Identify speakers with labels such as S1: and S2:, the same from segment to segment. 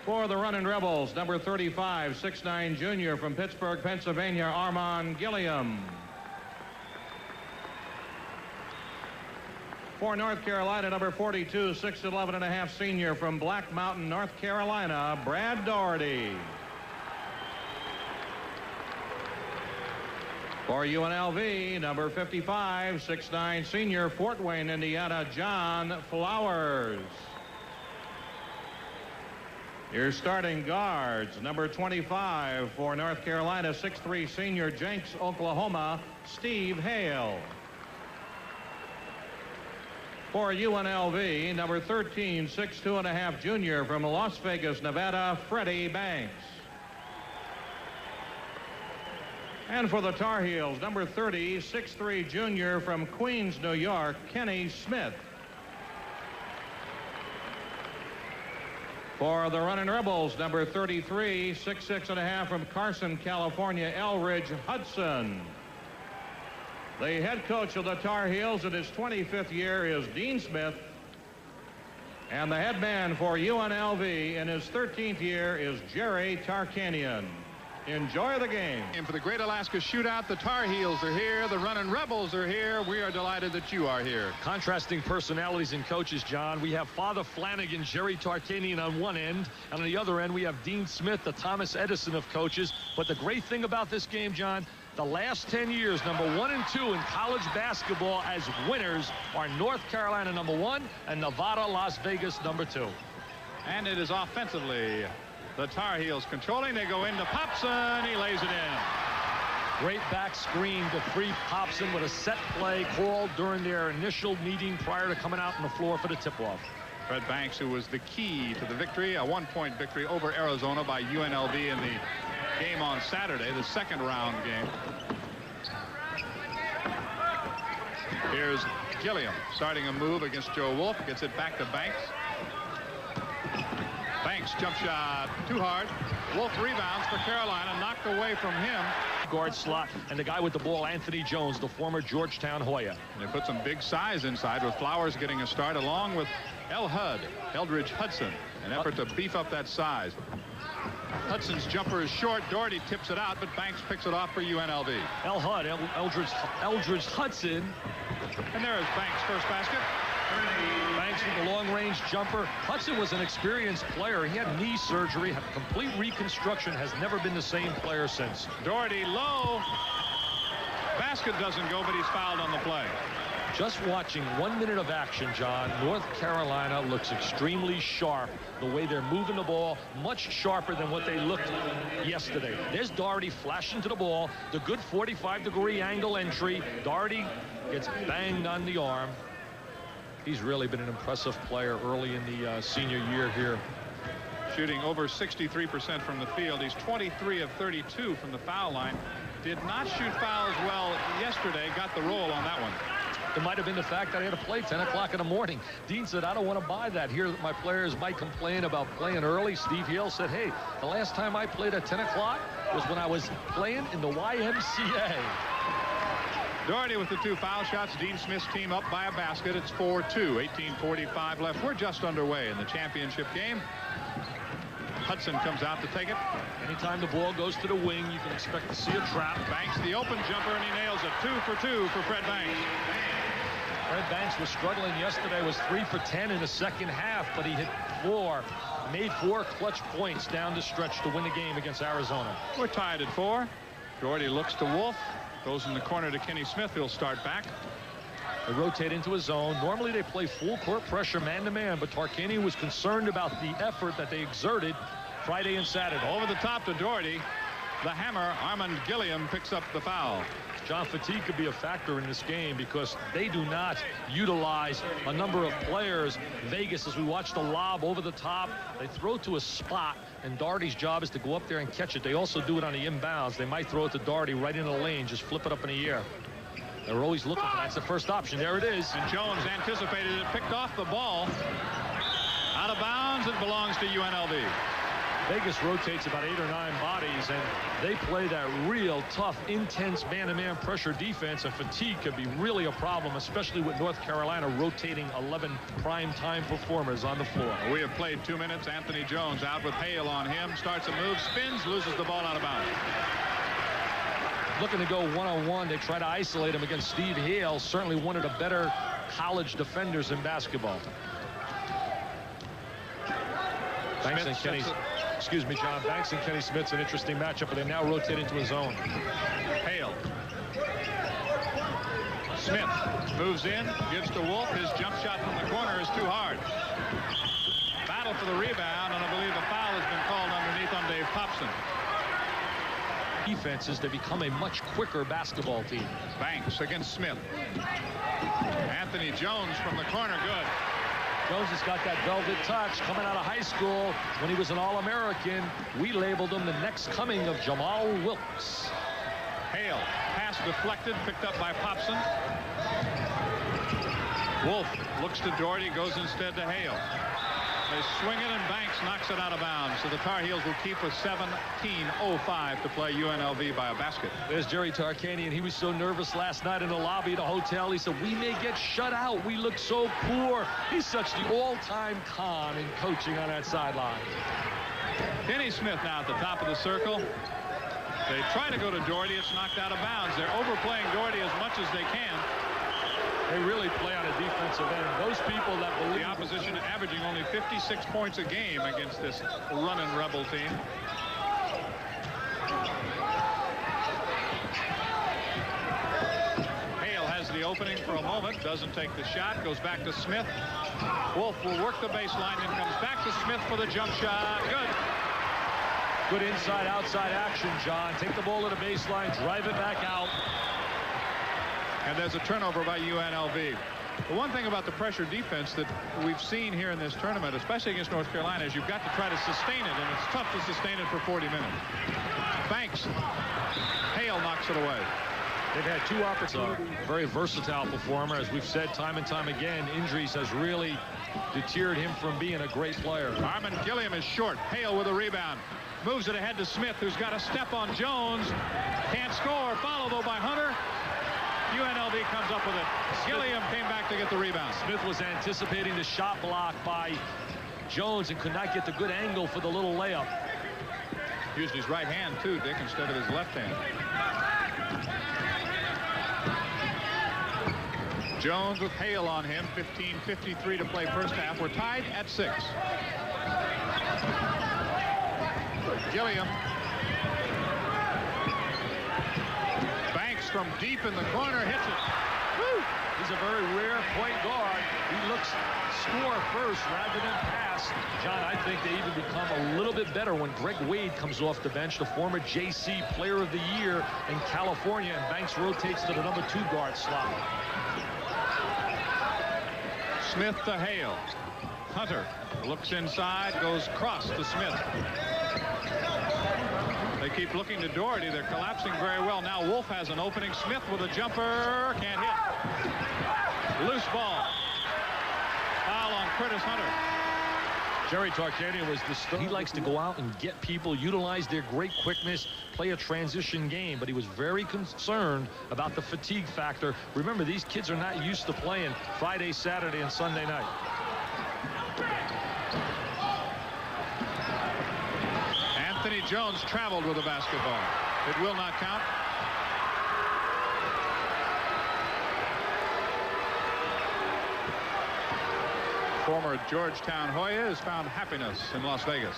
S1: For the Runnin Rebels, number 35, 6'9" junior from Pittsburgh, Pennsylvania, Armand Gilliam. For North Carolina, number 42, 6'11.5" senior from Black Mountain, North Carolina, Brad Doherty. For UNLV, number 55, 6'9" senior, Fort Wayne, Indiana, John Flowers. Your starting guards, number 25 for North Carolina, 6'3" senior, Jenks, Oklahoma, Steve Hale. For UNLV, number 13, 6'2.5" junior from Las Vegas, Nevada, Freddie Banks. And for the Tar Heels, number 30, 6'3" junior from Queens, New York, Kenny Smith. For the Runnin Rebels, number 33, 6'6.5" from Carson, California, Elridge Hudson. The head coach of the Tar Heels in his 25th year is Dean Smith. And the head man for UNLV in his 13th year is Jerry Tarkanian. Enjoy the game.
S2: And for the Great Alaska Shootout, the Tar Heels are here. The Runnin Rebels are here. We are delighted that you are here.
S3: Contrasting personalities and coaches, John. We have Father Flanagan, Jerry Tarkanian on one end, and on the other end we have Dean Smith, the Thomas Edison of coaches. But the great thing about this game, John, the last 10 years, number 1 and 2 in college basketball as winners are North Carolina number 1 and Nevada, Las Vegas number 2.
S2: And it is offensively the Tar Heels controlling. They go into Popson. He lays it in.
S3: Great back screen to free Popson with a set play called during their initial meeting prior to coming out on the floor for the tip-off.
S2: Fred Banks, who was the key to the victory, a one-point victory over Arizona by UNLV in the game on Saturday, the second round game. Here's Gilliam starting a move against Joe Wolf. Gets it back to Banks. Banks jump shot too hard. Wolf rebounds for Carolina, knocked away from him.
S3: Guard slot, and the guy with the ball, Anthony Jones, the former Georgetown Hoya.
S2: And they put some big size inside with Flowers getting a start along with Eldridge Hudson, an effort to beef up that size. Hudson's jumper is short. Doherty tips it out, but Banks picks it off for UNLV.
S3: Eldridge Hudson.
S2: And there is Banks' first basket.
S3: Banks with the long-range jumper. Hudson was an experienced player. He had knee surgery, had complete reconstruction, has never been the same player since.
S2: Doherty low. Basket doesn't go, but he's fouled on the play.
S3: Just watching 1 minute of action, John, North Carolina looks extremely sharp. The way they're moving the ball, much sharper than what they looked yesterday. There's Doherty flashing to the ball. The good 45-degree angle entry. Doherty gets banged on the arm. He's really been an impressive player early in the senior year here.
S2: Shooting over 63% from the field. He's 23 of 32 from the foul line. Did not shoot fouls well yesterday. Got the roll on that one.
S3: It might have been the fact that I had to play 10 o'clock in the morning. Dean said, I don't want to buy that. Here my players might complain about playing early. Steve Hale said, hey, the last time I played at 10 o'clock was when I was playing in the YMCA.
S2: Doherty with the 2 foul shots. Dean Smith's team up by a basket. It's 4-2. 18:45 left. We're just underway in the championship game. Hudson comes out to take it.
S3: Anytime the ball goes to the wing, you can expect to see a trap.
S2: Banks the open jumper, and he nails it. 2 for 2 for Fred Banks.
S3: Fred Banks was struggling yesterday, was 3 for 10 in the second half, but he hit 4, made 4 clutch points down the stretch to win the game against Arizona.
S2: We're tied at 4. Doherty looks to Wolf, goes in the corner to Kenny Smith. He'll start back.
S3: They rotate into a zone. Normally they play full court pressure man-to-man, but Tarkanian was concerned about the effort that they exerted Friday and Saturday.
S2: Over the top to Doherty. The hammer, Armand Gilliam, picks up the foul.
S3: John, fatigue could be a factor in this game because they do not utilize a number of players. Vegas, as we watch the lob over the top, they throw to a spot, and Doherty's job is to go up there and catch it. They also do it on the inbounds. They might throw it to Doherty right in the lane, just flip it up in the air. They're always looking for that. That's the first option. There it is.
S2: And Jones anticipated it, picked off the ball. Out of bounds, it belongs to UNLV.
S3: Vegas rotates about 8 or 9 bodies, and they play that real tough, intense man-to-man pressure defense, and fatigue could be really a problem, especially with North Carolina rotating 11 prime-time performers on the floor.
S2: We have played 2 minutes. Anthony Jones out with Hale on him. Starts a move, spins, loses the ball out of bounds.
S3: Looking to go one-on-one. They try to isolate him against Steve Hale, certainly one of the better college defenders in basketball. Banks and Kenny, excuse me, John. Banks and Kenny Smith's an interesting matchup, but they now rotate into his zone.
S2: Hale. Smith moves in, gives to Wolf. His jump shot from the corner is too hard. Battle for the rebound, and I believe a foul has been called underneath on Dave Popson.
S3: Defenses, they become a much quicker basketball team.
S2: Banks against Smith. Anthony Jones from the corner, good.
S3: Jones has got that velvet touch coming out of high school. When he was an All-American, we labeled him the next coming of Jamal Wilkes.
S2: Hale, pass deflected, picked up by Popson. Wolf looks to Doherty, goes instead to Hale. They swing it, and Banks knocks it out of bounds. So the Tar Heels will keep with 17:05 to play UNLV by a basket.
S3: There's Jerry Tarkanian. He was so nervous last night in the lobby of the hotel. He said, we may get shut out. We look so poor. He's such the all-time con in coaching on that sideline.
S2: Kenny Smith now at the top of the circle. They try to go to Doherty. It's knocked out of bounds. They're overplaying Doherty as much as they can.
S3: They really play on a defensive end. Those people that believe
S2: the opposition averaging only 56 points a game against this Runnin Rebel team. Hale has the opening for a moment, doesn't take the shot, goes back to Smith. Wolf will work the baseline, then comes back to Smith for the jump shot. Good.
S3: Good inside-outside action, John. Take the ball to the baseline, drive it back out.
S2: And there's a turnover by UNLV. The one thing about the pressure defense that we've seen here in this tournament, especially against North Carolina, is you've got to try to sustain it, and it's tough to sustain it for 40 minutes. Banks. Hale knocks it away.
S3: They've had 2 opportunities. Very versatile performer. As we've said time and time again, injuries has really deterred him from being a great player.
S2: Armin Gilliam is short. Hale with a rebound. Moves it ahead to Smith, who's got a step on Jones. Can't score. Follow, though, by Hunter. UNLV comes up with it. Gilliam came back to get the rebound.
S3: Smith was anticipating the shot block by Jones and could not get the good angle for the little layup.
S2: Used his right hand, too, Dick, instead of his left hand. Jones with Hale on him. 15:53 to play first half. We're tied at 6. Gilliam. Banks from deep in the corner hits it.
S3: Woo! He's a very rare point guard. He looks score first rather than pass. John, I think they even become a little bit better when Greg Wade comes off the bench, the former JC Player of the Year in California, and Banks rotates to the number 2 guard slot.
S2: Smith to Hale. Hunter looks inside, goes cross to Smith. They keep looking to Doherty. They're collapsing very well. Now Wolf has an opening. Smith with a jumper. Can't hit. Loose ball. Foul on Curtis Hunter.
S3: Jerry Tarkanian was the he likes to go out and get people, utilize their great quickness, play a transition game, but he was very concerned about the fatigue factor. Remember, these kids are not used to playing Friday, Saturday, and Sunday night.
S2: Anthony Jones traveled with the basketball. It will not count. Former Georgetown Hoya has found happiness in Las Vegas.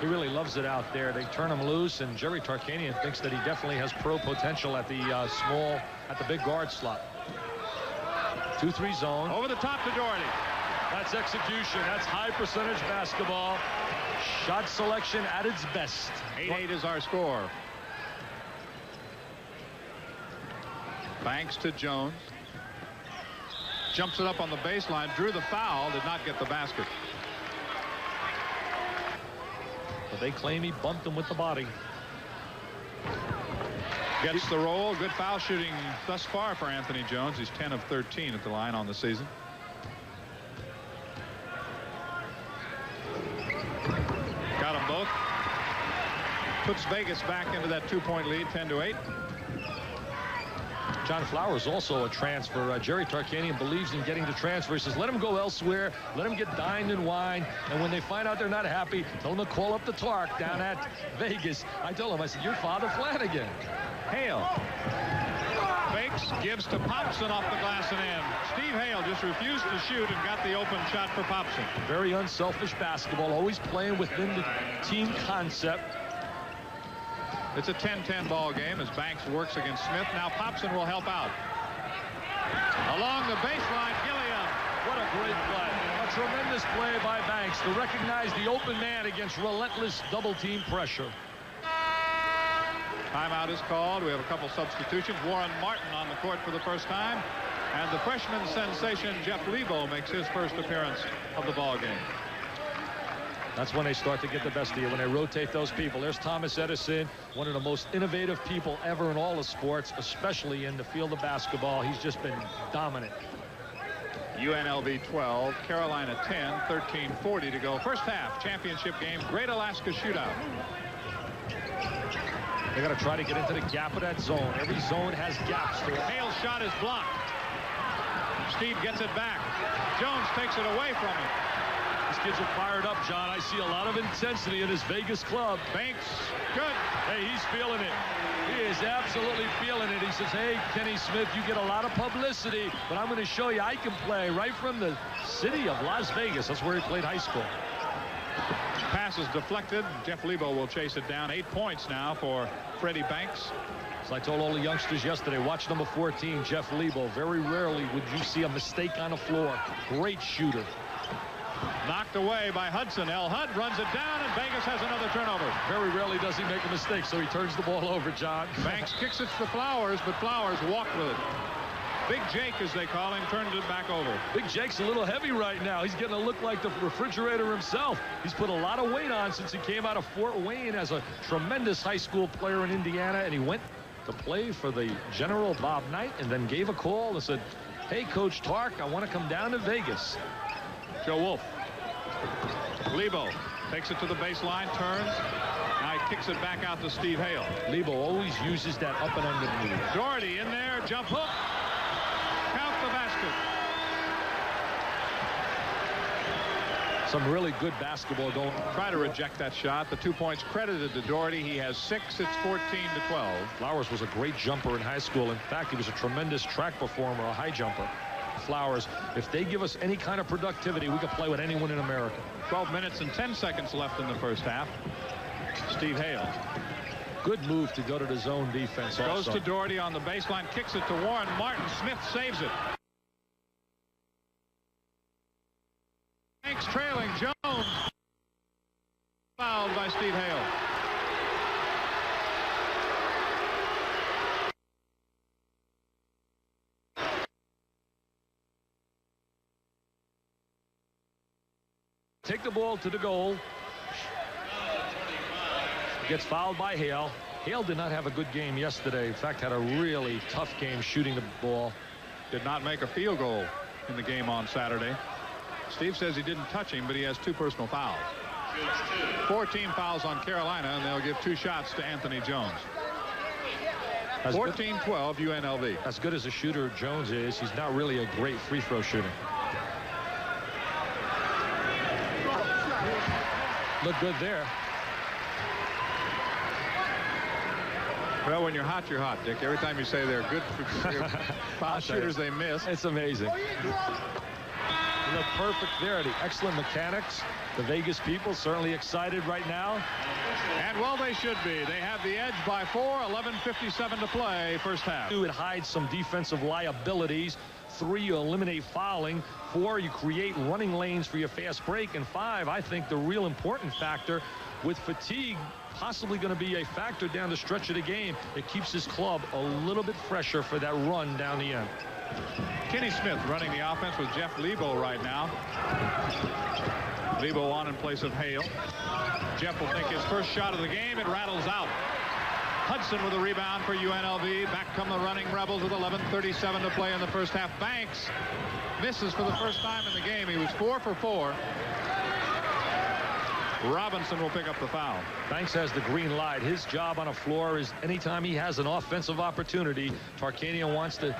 S3: He really loves it out there. They turn him loose, and Jerry Tarkanian thinks that he definitely has pro potential at the the big guard slot. 2-3 zone.
S2: Over the top to Doherty.
S3: That's execution. That's high percentage basketball. Shot selection at its best.
S2: 8-8 is our score. Banks to Jones. Jumps it up on the baseline, drew the foul, did not get the basket.
S3: But they claim he bumped him with the body.
S2: Gets the roll. Good foul shooting thus far for Anthony Jones. He's 10 of 13 at the line on the season. Got them both. puts Vegas back into that 2-point lead, 10-8.
S3: John Flowers also a transfer. Jerry Tarkanian believes in getting the transfer. He says, let him go elsewhere. Let him get dined and wined. And when they find out they're not happy, tell them to call up the Tark down at Vegas. I told him, I said, you're Father Flanagan.
S2: Hale fakes, gives to Popson off the glass and in. Steve Hale just refused to shoot and got the open shot for Popson.
S3: Very unselfish basketball, always playing within the team concept.
S2: It's a 10-10 ball game as Banks works against Smith. Now Popson will help out. Along the baseline, Gilliam.
S3: What a great play. A tremendous play by Banks to recognize the open man against relentless double-team pressure.
S2: Timeout is called. We have a couple substitutions. Warren Martin on the court for the first time. And the freshman sensation, Jeff Lebo, makes his first appearance of the ball game.
S3: That's when they start to get the best of you, when they rotate those people. There's Thomas Edison, one of the most innovative people ever in all of sports, especially in the field of basketball. He's just been dominant.
S2: UNLV 12, Carolina 10, 13:40 to go. First half, championship game, Great Alaska Shootout.
S3: They got to try to get into the gap of that zone. Every zone has gaps to it.
S2: Hale's shot is blocked. Steve gets it back. Jones takes it away from him.
S3: These kids are fired up, John. I see a lot of intensity in this Vegas club.
S2: Banks, good.
S3: Hey, he's feeling it. He is absolutely feeling it. He says, hey, Kenny Smith, you get a lot of publicity, but I'm going to show you I can play right from the city of Las Vegas. That's where he played high school.
S2: Pass is deflected. Jeff Lebo will chase it down. 8 points now for Freddie Banks.
S3: So I told all the youngsters yesterday, watch number 14, Jeff Lebo. Very rarely would you see a mistake on the floor. Great shooter.
S2: Knocked away by Hudson. El Hud runs it down, and Vegas has another turnover.
S3: Very rarely does he make a mistake, so he turns the ball over, John.
S2: Banks kicks it to Flowers, but Flowers walked with it. Big Jake, as they call him, turned it back over.
S3: Big Jake's a little heavy right now. He's getting to look like the refrigerator himself. He's put a lot of weight on since he came out of Fort Wayne as a tremendous high school player in Indiana, and he went to play for the General Bob Knight and then gave a call and said, hey, Coach Tark, I want to come down to Vegas.
S2: Joe Wolf. Lebo takes it to the baseline, turns. Now he kicks it back out to Steve Hale.
S3: Lebo always uses that up and under move.
S2: Doherty in there, jump hook. Count the basket.
S3: Some really good basketball going.
S2: Try to reject that shot. The 2 points credited to Doherty. He has 6. It's 14-12.
S3: Flowers was a great jumper in high school. In fact, he was a tremendous track performer, a high jumper. Flowers, if they give us any kind of productivity, we can play with anyone in America.
S2: 12 minutes and 10 seconds left in the first half. Steve Hale.
S3: Good move to go to the zone defense.
S2: Goes to Doherty on the baseline, kicks it to Warren Martin. Smith saves it. Banks trailing. Jones fouled by Steve Hale.
S3: Take the ball to the goal. Gets fouled by Hale. Hale did not have a good game yesterday. In fact, had a really tough game shooting the ball.
S2: Did not make a field goal in the game on Saturday. Steve says he didn't touch him, but he has 2 personal fouls. 14 fouls on Carolina, and they'll give 2 shots to Anthony Jones. 14-12 UNLV.
S3: As good as a shooter Jones is, he's not really a great free throw shooter. Look good there.
S2: Well, when you're hot, Dick. Every time you say they're good foul shooters, they miss.
S3: It's amazing. They look perfect there. The excellent mechanics. The Vegas people certainly excited right now.
S2: And well, they should be. They have the edge by 4. 11:57 to play, first half.
S3: It hides some defensive liabilities. 3, you eliminate fouling. 4, you create running lanes for your fast break. And 5, I think the real important factor with fatigue possibly going to be a factor down the stretch of the game. It keeps his club a little bit fresher for that run down the end.
S2: Kenny Smith running the offense with Jeff Lebo right now. Lebo on in place of Hale. Jeff will take his first shot of the game. It rattles out. Hudson with a rebound for UNLV. Back come the running Rebels with 11:37 to play in the first half. Banks misses for the first time in the game. He was 4 for 4. Robinson will pick up the foul.
S3: Banks has the green light. His job on a floor is anytime he has an offensive opportunity, Tarkanian wants to.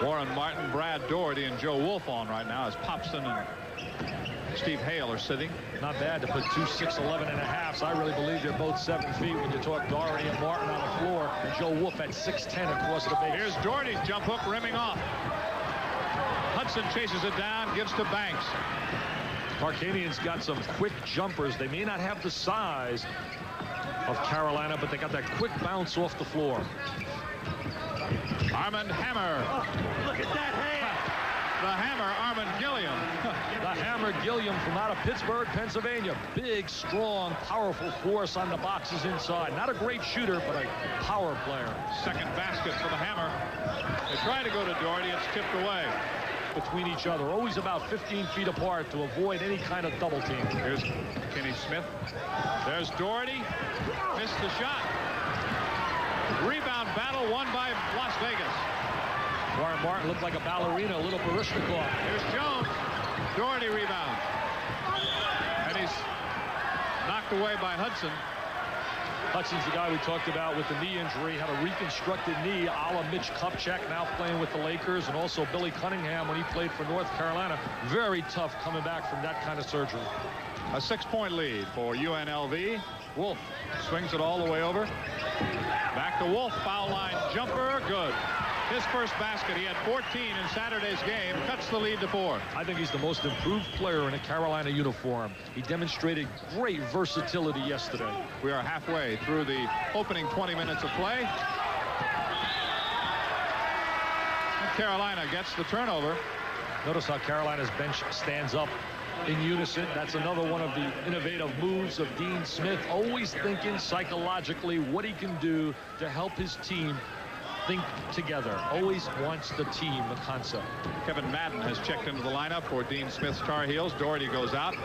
S2: Warren Martin, Brad Doherty, and Joe Wolf on right now as Popson and Steve Hale are sitting.
S3: Not bad to put 2 6'11" and a half. So I really believe they're both 7 feet when you talk Doherty and Martin on the floor, and Joe Wolf at 6'10" across the base.
S2: Here's Doherty's jump hook rimming off. Hudson chases it down, gives to Banks.
S3: Tarkanian's got some quick jumpers. They may not have the size of Carolina, but they got that quick bounce off the floor.
S2: Armand Hammer.
S3: Oh, look at that hand.
S2: The Hammer, Armand Gilliam.
S3: The Hammer Gilliam from out of Pittsburgh, Pennsylvania. Big, strong, powerful force on the boxes inside. Not a great shooter, but a power player.
S2: Second basket for the Hammer. They try to go to Doherty. It's tipped away.
S3: Between each other, always about 15 feet apart to avoid any kind of double team.
S2: Here's Kenny Smith. There's Doherty. Missed the shot. Rebound battle won by Las Vegas.
S3: Warren Martin looked like a ballerina, a little Baryshnikov.
S2: Here's Jones. Doherty rebound. And he's knocked away by Hudson.
S3: Hudson's the guy we talked about with the knee injury, had a reconstructed knee, a la Mitch Kupchak, now playing with the Lakers, and also Billy Cunningham when he played for North Carolina. Very tough coming back from that kind of surgery.
S2: A 6-point lead for UNLV. Wolf swings it all the way over. Back to Wolf, foul line jumper, good. His first basket, he had 14 in Saturday's game, cuts the lead to 4.
S3: I think he's the most improved player in a Carolina uniform. He demonstrated great versatility yesterday.
S2: We are halfway through the opening 20 minutes of play. And Carolina gets the turnover.
S3: Notice how Carolina's bench stands up in unison. That's another one of the innovative moves of Dean Smith, always thinking psychologically what he can do to help his team think together. Always wants the team, the concept.
S2: Kevin Madden has checked into the lineup for Dean Smith's Tar Heels. Doherty goes out.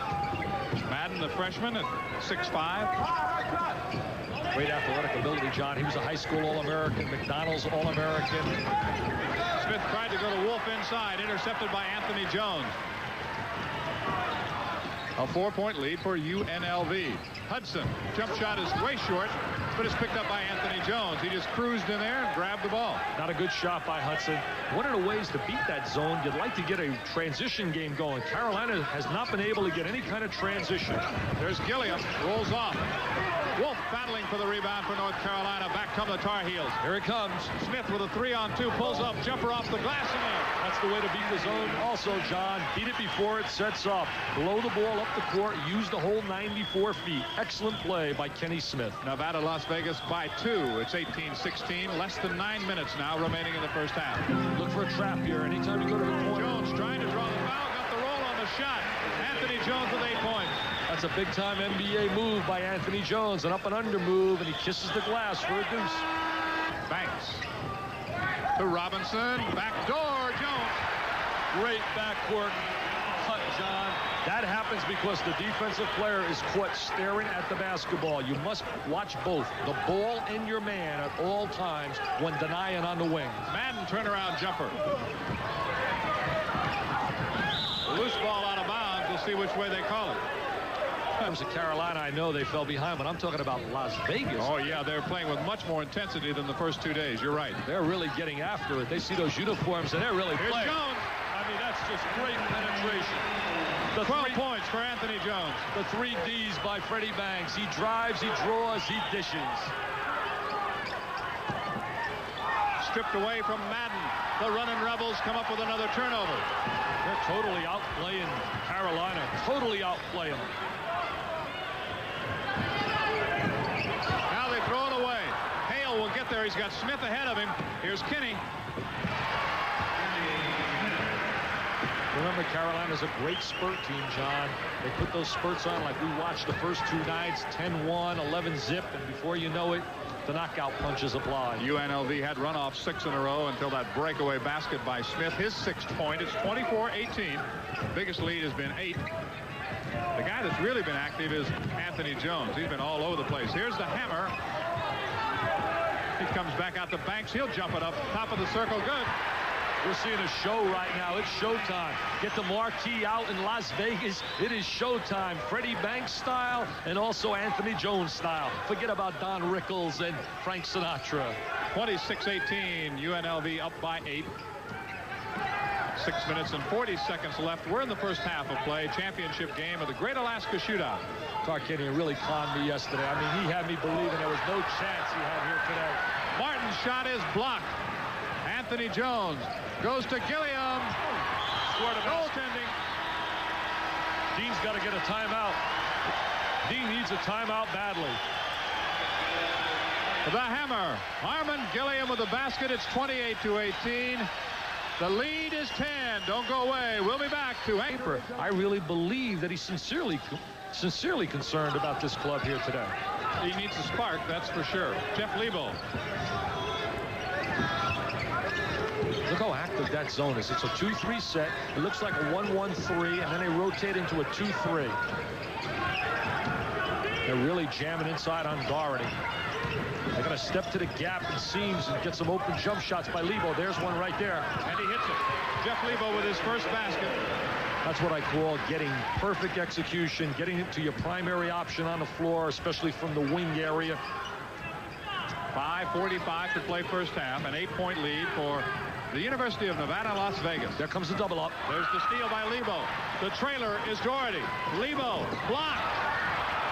S2: Madden, the freshman, at 6'5".
S3: Great athletic ability, John. He was a high school All-American, McDonald's All-American.
S2: Smith tried to go to Wolf inside, intercepted by Anthony Jones. A 4-point lead for UNLV. Hudson, jump shot is way short, but it's picked up by Anthony Jones. He just cruised in there and grabbed the ball.
S3: Not a good shot by Hudson. One of the ways to beat that zone, you'd like to get a transition game going. Carolina has not been able to get any kind of transition.
S2: There's Gilliam, rolls off. Wolf battling for the rebound for North Carolina. Back come the Tar Heels.
S3: Here it comes.
S2: Smith with a 3-on-2, pulls up, jumper off the glass and in.
S3: That's the way to beat the zone also, John. Beat it before it sets up. Blow the ball up the court. Use the whole 94 feet. Excellent play by Kenny Smith.
S2: Nevada, Las Vegas by 2. It's 18-16. Less than 9 minutes now remaining in the first half.
S3: Look for a trap here. Anytime you go to the corner.
S2: Jones trying to draw the foul. Got the roll on the shot. Anthony Jones with 8 points.
S3: That's a big-time NBA move by Anthony Jones. An up-and-under move, and he kisses the glass for a deuce.
S2: Banks to Robinson. Back door, Jones.
S3: Great backcourt cut, John. That happens because the defensive player is caught staring at the basketball. You must watch both the ball and your man at all times when denying on the wing.
S2: Madden turnaround jumper. Loose ball out of bounds. We'll see which way they call it.
S3: In terms of Carolina, I know they fell behind, but I'm talking about Las Vegas.
S2: Oh, yeah, they're playing with much more intensity than the first 2 days. You're right.
S3: They're really getting after it. They see those uniforms, and they're really
S2: Here's
S3: playing.
S2: Jones.
S3: I mean, that's just great penetration.
S2: 12 points for Anthony Jones.
S3: The 3 Ds by Freddie Banks. He drives, he draws, he dishes.
S2: Stripped away from Madden. The Runnin Rebels come up with another turnover.
S3: They're totally outplaying Carolina. Totally outplaying them.
S2: Now they throw it away. Hale will get there. He's got Smith ahead of him. Here's Kinney.
S3: Remember, Carolina's a great spurt team, John. They put those spurts on like we watched the first 2 nights, 10-1, 11-zip, and before you know it, the knockout punches apply.
S2: UNLV had run off 6 in a row until that breakaway basket by Smith. His 6th point. It's 24-18. Biggest lead has been 8. The guy that's really been active is Anthony Jones. He's been all over the place. Here's the Hammer. He comes back out to Banks. He'll jump it up top of the circle. Good.
S3: We're seeing a show right now. It's showtime. Get the marquee out in Las Vegas. It is showtime. Freddie Banks style and also Anthony Jones style. Forget about Don Rickles and Frank Sinatra.
S2: 26-18, UNLV up by 8. 6 minutes and 40 seconds left. We're in the first half of play. Championship game of the Great Alaska Shootout.
S3: Tarkanian really conned me yesterday. I mean, he had me believing there was no chance he had here today.
S2: Martin's shot is blocked. Anthony Jones goes to Gilliam. Scored a goaltending.
S3: Dean's got to get a timeout. Dean needs a timeout badly.
S2: The hammer. Harmon Gilliam with the basket. It's 28-18. The lead is 10. Don't go away. We'll be back to Anchor.
S3: I really believe that he's sincerely concerned about this club here today.
S2: He needs a spark, that's for sure. Jeff Lebo.
S3: Look how active that zone is. It's a 2-3 set. It looks like a 1-1-3, and then they rotate into a 2-3. They're really jamming inside on Doherty. They're going to step to the gap and seams and get some open jump shots by Lebo. There's one right there.
S2: And he hits it. Jeff Lebo with his first basket.
S3: That's what I call getting perfect execution, getting it to your primary option on the floor, especially from the wing area.
S2: 5:45 to play first half. An 8-point lead for the University of Nevada, Las Vegas.
S3: There comes the double up.
S2: There's the steal by Lebo. The trailer is Doherty. Lebo blocked.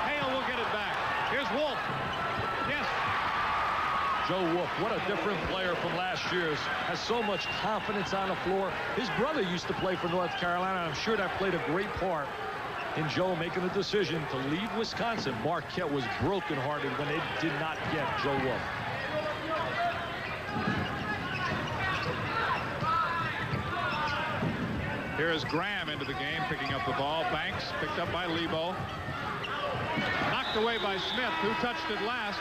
S2: Hale will get it back. Here's Wolf. Yes.
S3: Joe Wolf, what a different player from last year's. Has so much confidence on the floor. His brother used to play for North Carolina. I'm sure that played a great part in Joe making the decision to leave Wisconsin. Marquette was brokenhearted when they did not get Joe Wolf.
S2: Here is Graham into the game, picking up the ball. Banks picked up by Lebo. Knocked away by Smith, who touched it last.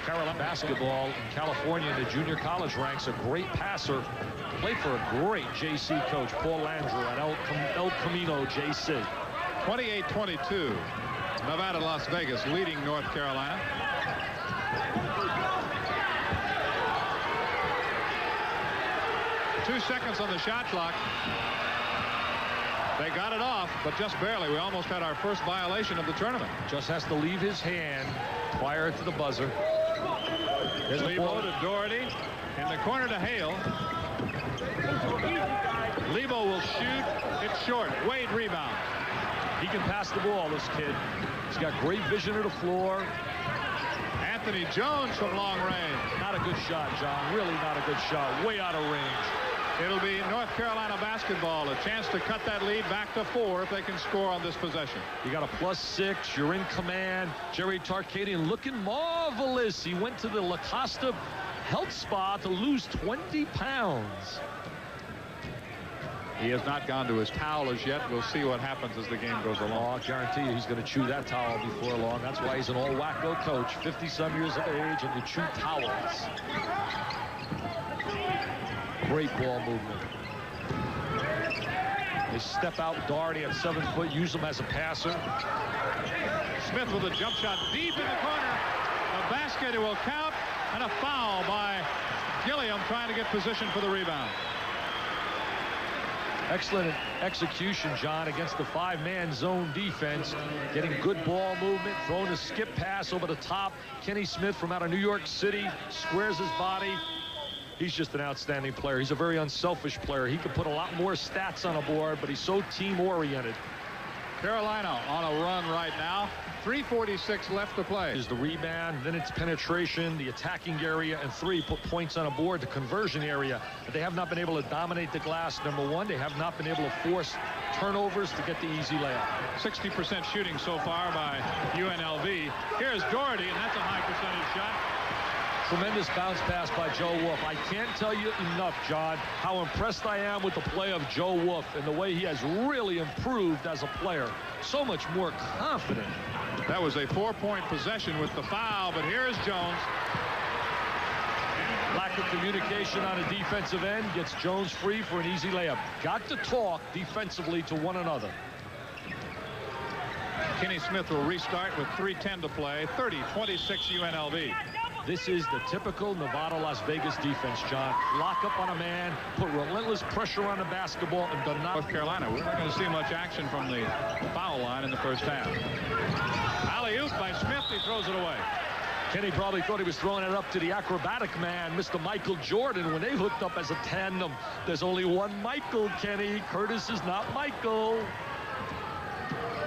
S3: Carolina basketball in California in the junior college ranks, a great passer. Played for a great JC coach, Paul Landrew at El Camino JC.
S2: 28-22. Nevada, Las Vegas leading North Carolina. Two seconds on the shot clock. They got it off, but just barely. We almost had our first violation of the tournament.
S3: Just has to leave his hand prior to the buzzer.
S2: There's Lebo to Doherty. In the corner to Hale. Lebo will shoot. It's short. Wade rebound.
S3: He can pass the ball, this kid. He's got great vision of the floor.
S2: Anthony Jones from long range.
S3: Not a good shot, John. Really not a good shot. Way out of range.
S2: It'll be North Carolina basketball. A chance to cut that lead back to 4 if they can score on this possession.
S3: You got a +6. You're in command. Jerry Tarkanian looking marvelous. He went to the La Costa health spa to lose 20 pounds.
S2: He has not gone to his towel as yet. We'll see what happens as the game goes along.
S3: Oh, I guarantee you he's going to chew that towel before long. That's why he's an all-wacko coach, 50-some years of age, and you chew towels. Great ball movement. They step out Doherty at 7 foot, use him as a passer.
S2: Smith with a jump shot deep in the corner. A basket, it will count, and a foul by Gilliam trying to get position for the rebound.
S3: Excellent execution, John, against the 5-man zone defense. Getting good ball movement, throwing a skip pass over the top. Kenny Smith from out of New York City squares his body. He's just an outstanding player. He's a very unselfish player. He could put a lot more stats on a board, but he's so team-oriented.
S2: Carolina on a run right now. 3:46 left to play.
S3: Is the rebound, then it's penetration, the attacking area, and 3 put points on a board, the conversion area. But they have not been able to dominate the glass. Number 1, they have not been able to force turnovers to get the easy layup.
S2: 60% shooting so far by UNLV. Here's Doherty, and that's a high percentage shot.
S3: Tremendous bounce pass by Joe Wolf. I can't tell you enough, John, how impressed I am with the play of Joe Wolf and the way he has really improved as a player. So much more confident.
S2: That was a 4-point possession with the foul, but here is Jones.
S3: Lack of communication on a defensive end gets Jones free for an easy layup. Got to talk defensively to one another.
S2: Kenny Smith will restart with 3:10 to play. 30-26 UNLV.
S3: This is the typical Nevada-Las Vegas defense, John. Lock up on a man, put relentless pressure on the basketball, and do not.
S2: North Carolina, we're not going to see much action from the foul line in the first half. Alley-oop by Smith. He throws it away.
S3: Kenny probably thought he was throwing it up to the acrobatic man, Mr. Michael Jordan, when they hooked up as a tandem. There's only one Michael, Kenny. Curtis is not Michael.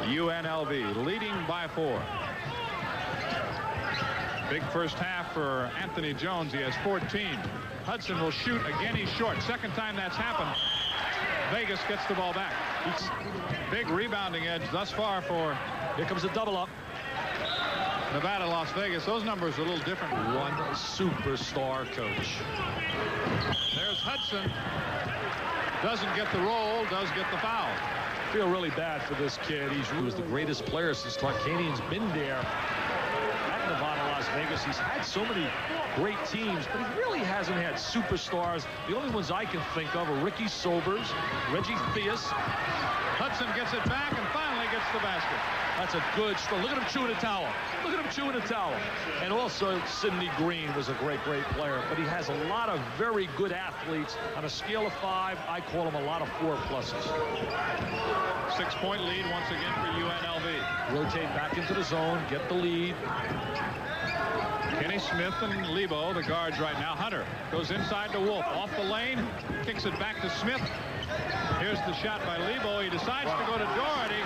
S2: UNLV leading by 4. Big first half for Anthony Jones. He has 14. Hudson will shoot. Again, he's short. Second time that's happened. Vegas gets the ball back. Big rebounding edge thus far for.
S3: Here comes a double up.
S2: Nevada, Las Vegas. Those numbers are a little different.
S3: One superstar coach.
S2: There's Hudson. Doesn't get the roll, does get the foul.
S3: I feel really bad for this kid. He was the greatest player since Tarkanian's been there at Nevada, Las Vegas. He's had so many great teams, but he really hasn't had superstars. The only ones I can think of are Ricky Sobers, Reggie Theus.
S2: Hudson gets it back and finally gets the basket.
S3: That's a good stroke. Look at him chewing a towel. Look at him chewing a towel. And also, Sidney Green was a great, great player. But he has a lot of very good athletes. On a scale of 5, I call him a lot of 4 pluses.
S2: 6-point lead once again for UNLV.
S3: Rotate back into the zone, get the lead.
S2: Kenny Smith and Lebo, the guards right now. Hunter goes inside to Wolf. Off the lane, kicks it back to Smith. Here's the shot by Lebo. He decides to go to Doherty.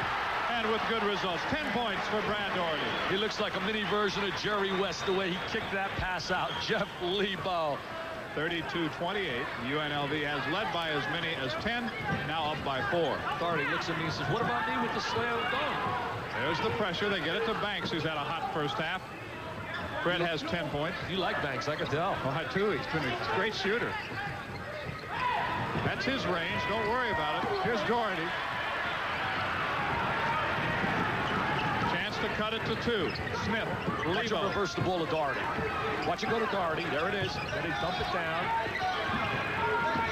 S2: And with good results. 10 points for Brad Doherty.
S3: He looks like a mini version of Jerry West, the way he kicked that pass out. Jeff Lebo.
S2: 32-28. UNLV has led by as many as 10. Now up by 4.
S3: Doherty looks at me and says, what about me with the slam dunk?
S2: There's the pressure. They get it to Banks, who's had a hot first half. Fred has 10 points.
S3: You like Banks, I can tell.
S2: Oh, I do. He's been a great shooter. That's his range. Don't worry about it. Here's Doherty. To cut it to 2. Smith.
S3: Watch him reverse the ball to Doherty. Watch it go to Doherty. There it is. Then he dump it down.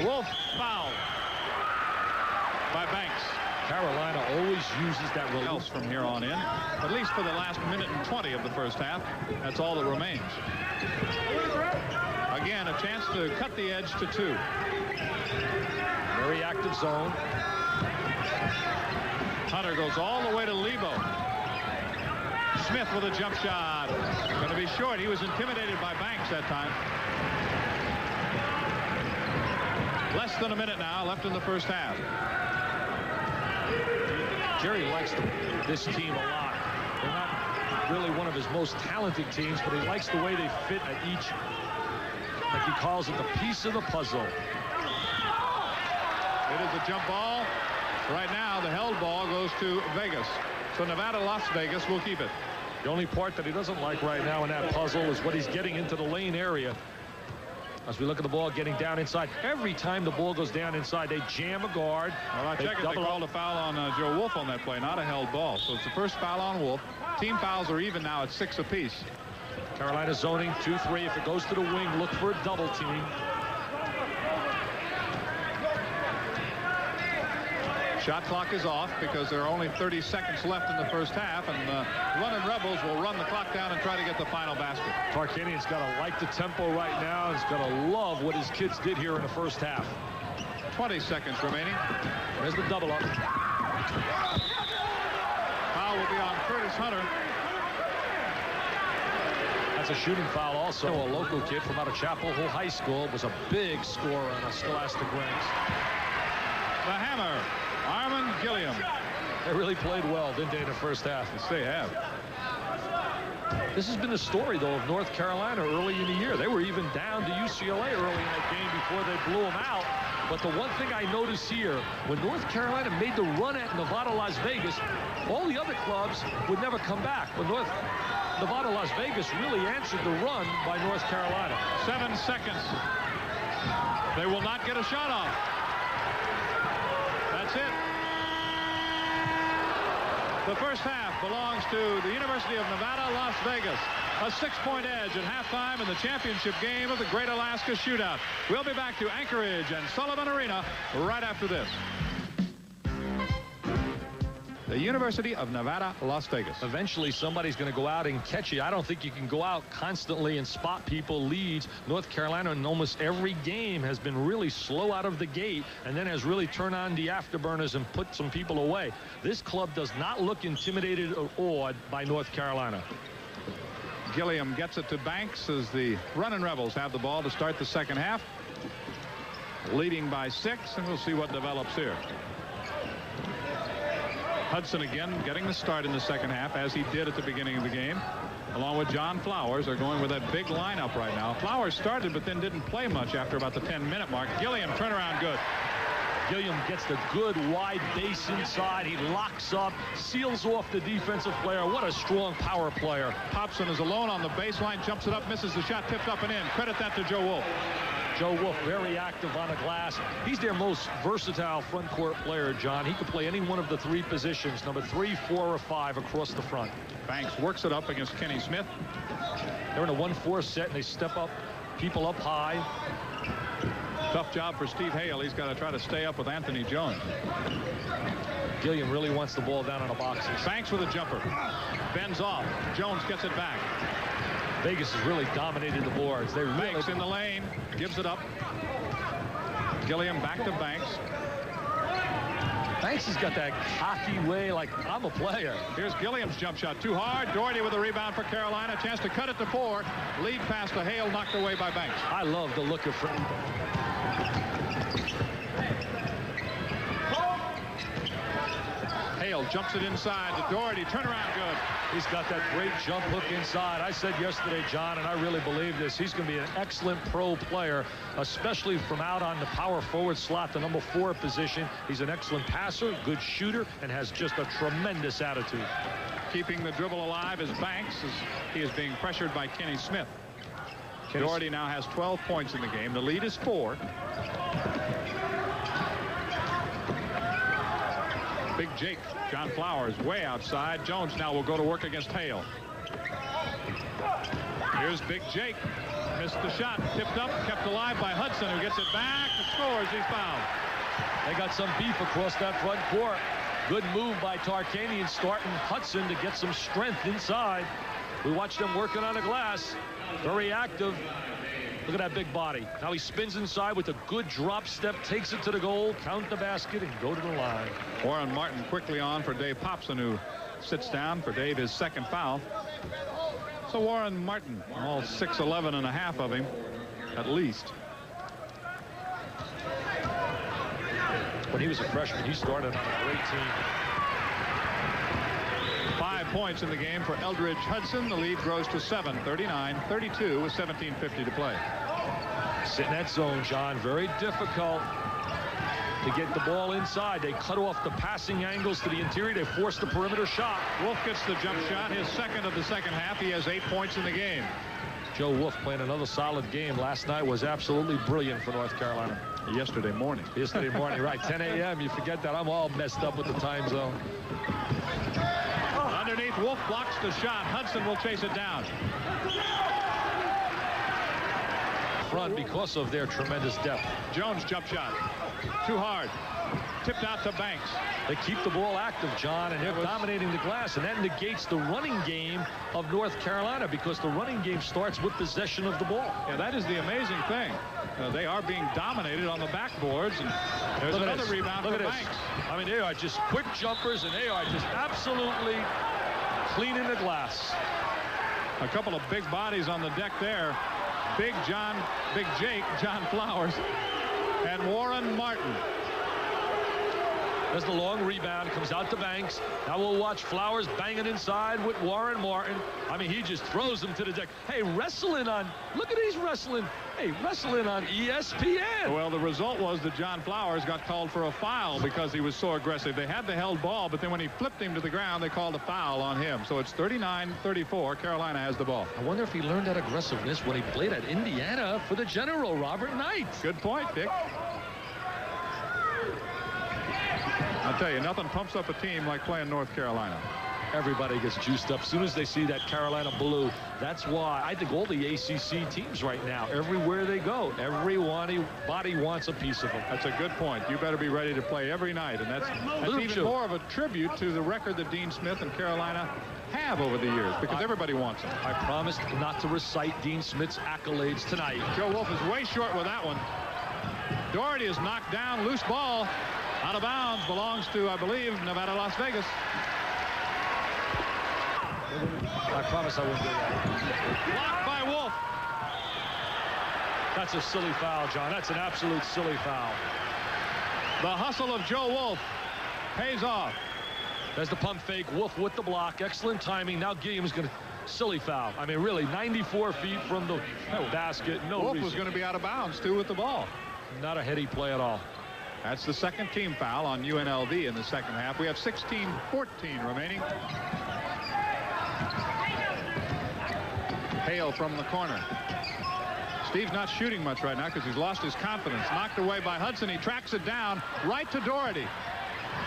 S2: Wolf foul by Banks.
S3: Carolina always uses that release
S2: from here on in. At least for the last minute and 20 of the first half. That's all that remains. Again, a chance to cut the edge to 2.
S3: Very active zone.
S2: Hunter goes all the way to Lebo. Smith with a jump shot. Going to be short. He was intimidated by Banks that time. Less than a minute now left in the first half.
S3: Jerry likes this team a lot. They're not really one of his most talented teams, but he likes the way they fit at each, like he calls it, the piece of the puzzle.
S2: It is a jump ball. Right now, the held ball goes to Vegas. So Nevada, Las Vegas will keep it.
S3: The only part that he doesn't like right now in that puzzle is what he's getting into the lane area. As we look at the ball getting down inside, every time the ball goes down inside, they jam a guard.
S2: Well, I check it. They called a foul on Joe Wolf on that play, not a held ball. So it's the first foul on Wolf. Team fouls are even now at 6 apiece.
S3: Carolina zoning 2-3. If it goes to the wing, look for a double team.
S2: Shot clock is off because there are only 30 seconds left in the first half, and the Runnin Rebels will run the clock down and try to get the final basket.
S3: Tarkanian's got to like the tempo right now. He's got to love what his kids did here in the first half.
S2: 20 seconds remaining.
S3: There's the double up.
S2: Foul will be on Curtis Hunter.
S3: That's a shooting foul also. A local kid from out of Chapel Hill High School was a big scorer on the Scholastic ranks.
S2: The hammer. Armin Gilliam.
S3: They really played well, didn't they, in the first half?
S2: Yes, they have.
S3: This has been the story, though, of North Carolina early in the year. They were even down to UCLA early in that game before they blew them out. But the one thing I noticed here, when North Carolina made the run at Nevada, Las Vegas, all the other clubs would never come back. But Nevada, Las Vegas really answered the run by North Carolina.
S2: 7 seconds. They will not get a shot off. That's it. The first half belongs to the University of Nevada, Las Vegas. A 6-point edge at halftime in the championship game of the Great Alaska Shootout. We'll be back to Anchorage and Sullivan Arena right after this. the University of Nevada, Las Vegas.
S3: Eventually somebody's going to go out and catch you. I don't think you can go out constantly and spot people leads. North Carolina in almost every game has been really slow out of the gate and then has really turned on the afterburners and put some people away. This club does not look intimidated or awed by North Carolina.
S2: Gilliam gets it to Banks as the Runnin' Rebels have the ball to start the second half. Leading by 6, and we'll see what develops here. Hudson again getting the start in the second half, as he did at the beginning of the game, along with John Flowers. Are going with that big lineup right now. Flowers started but then didn't play much after about the 10-minute mark. Gilliam turnaround good.
S3: Gilliam gets the good wide base inside. He locks up, seals off the defensive player. What a strong power player.
S2: Popson is alone on the baseline, jumps it up, misses the shot, tipped up and in. Credit that to Joe Wolf.
S3: Joe Wolf very active on the glass. He's their most versatile front court player, John. He can play any one of the 3 positions, number 3, 4, or 5 across the front.
S2: Banks works it up against Kenny Smith.
S3: They're in a 1-4 set, and they step up, people up high.
S2: Tough job for Steve Hale. He's got to try to stay up with Anthony Jones.
S3: Gilliam really wants the ball down on the boxes.
S2: Banks with a jumper. Bends off. Jones gets it back.
S3: Vegas has really dominated the boards. They
S2: Banks in the lane. Gives it up. Gilliam back to Banks.
S3: Banks has got that cocky way, like, I'm a player.
S2: Here's Gilliam's jump shot. Too hard. Doherty with a rebound for Carolina. Chance to cut it to 4. Lead pass to Hale, knocked away by Banks.
S3: I love the look of
S2: Hale jumps it inside to Doherty. Turnaround good.
S3: He's got that great jump hook inside. I said yesterday, John, and I really believe this, he's going to be an excellent pro player, especially from out on the power forward slot, the number 4 position. He's an excellent passer, good shooter, and has just a tremendous attitude.
S2: Keeping the dribble alive is Banks, as he is being pressured by Kenny Smith. Doherty now has 12 points in the game. The lead is 4. Big Jake, John Flowers, way outside. Jones now will go to work against Hale. Here's Big Jake. Missed the shot. Tipped up, kept alive by Hudson, who gets it back. Scores. He's fouled.
S3: They got some beef across that front court. Good move by Tarkanian, starting Hudson to get some strength inside. We watched them working on the glass. Very active. Look at that big body. Now he spins inside with a good drop step, takes it to the goal, count the basket, and go to the line.
S2: Warren Martin quickly on for Dave Popson, who sits down for Dave, his 2nd foul. So Warren Martin, all 6'11 and a half of him, at least.
S3: When he was a freshman, he started on a great team.
S2: 5 points in the game for Eldridge Hudson. The lead grows to 7, 39-32 with 17:50 to play.
S3: Sit in that zone, John. Very difficult to get the ball inside. They cut off the passing angles to the interior. They force the perimeter shot.
S2: Wolf gets the jump shot, his 2nd of the second half. He has 8 points in the game.
S3: Joe Wolf playing another solid game. Last night was absolutely brilliant for North Carolina.
S2: Yesterday morning.
S3: Yesterday morning, right. 10 a.m. You forget that. I'm all messed up with the time zone.
S2: Underneath, Wolf blocks the shot. Hudson will chase it down.
S3: Front because of their tremendous depth.
S2: Jones jump shot. Too hard. Tipped out to Banks.
S3: They keep the ball active, John, and they're dominating the glass, and that negates the running game of North Carolina because the running game starts with possession of the ball.
S2: Yeah, that is the amazing thing. They are being dominated on the backboards, and there's another rebound for Banks.
S3: I mean, they are just quick jumpers, and they are just absolutely cleaning the glass.
S2: A couple of big bodies on the deck there. Big Jake, John Flowers, and Warren Martin.
S3: There's the long rebound, comes out to Banks. Now we'll watch Flowers banging inside with Warren Martin. I mean, he just throws him to the deck. Hey, wrestling on, look at these wrestling. Hey, wrestling on ESPN.
S2: Well, the result was that John Flowers got called for a foul because he was so aggressive. They had the held ball, but then when he flipped him to the ground, they called a foul on him. So it's 39-34. Carolina has the ball.
S3: I wonder if he learned that aggressiveness when he played at Indiana for the General, Robert Knight.
S2: Good point, Dick. I'll tell you, nothing pumps up a team like playing North Carolina.
S3: Everybody gets juiced up as soon as they see that Carolina blue. That's why I think all the ACC teams right now, everywhere they go, everybody wants a piece of them.
S2: That's a good point. You better be ready to play every night, and that's even more of a tribute to the record that Dean Smith and Carolina have over the years, because everybody wants them.
S3: I promised not to recite Dean Smith's accolades tonight.
S2: Joe Wolf is way short with that one. Doherty is knocked down. Loose ball out of bounds. Belongs to, I believe, Nevada, Las Vegas.
S3: I promise I won't do that.
S2: Blocked by Wolf.
S3: That's a silly foul, John. That's an absolute silly foul.
S2: The hustle of Joe Wolf pays off.
S3: There's the pump fake. Wolf with the block. Excellent timing. Now Gilliam's going to silly foul. I mean, really, 94 feet from the basket. No
S2: Wolf
S3: reason.
S2: was going to be out of bounds, too, with the ball.
S3: Not a heady play at all.
S2: That's the second team foul on UNLV in the second half. We have 16-14 remaining. Hale from the corner. Steve's not shooting much right now because he's lost his confidence. Knocked away by Hudson. He tracks it down right to Doherty.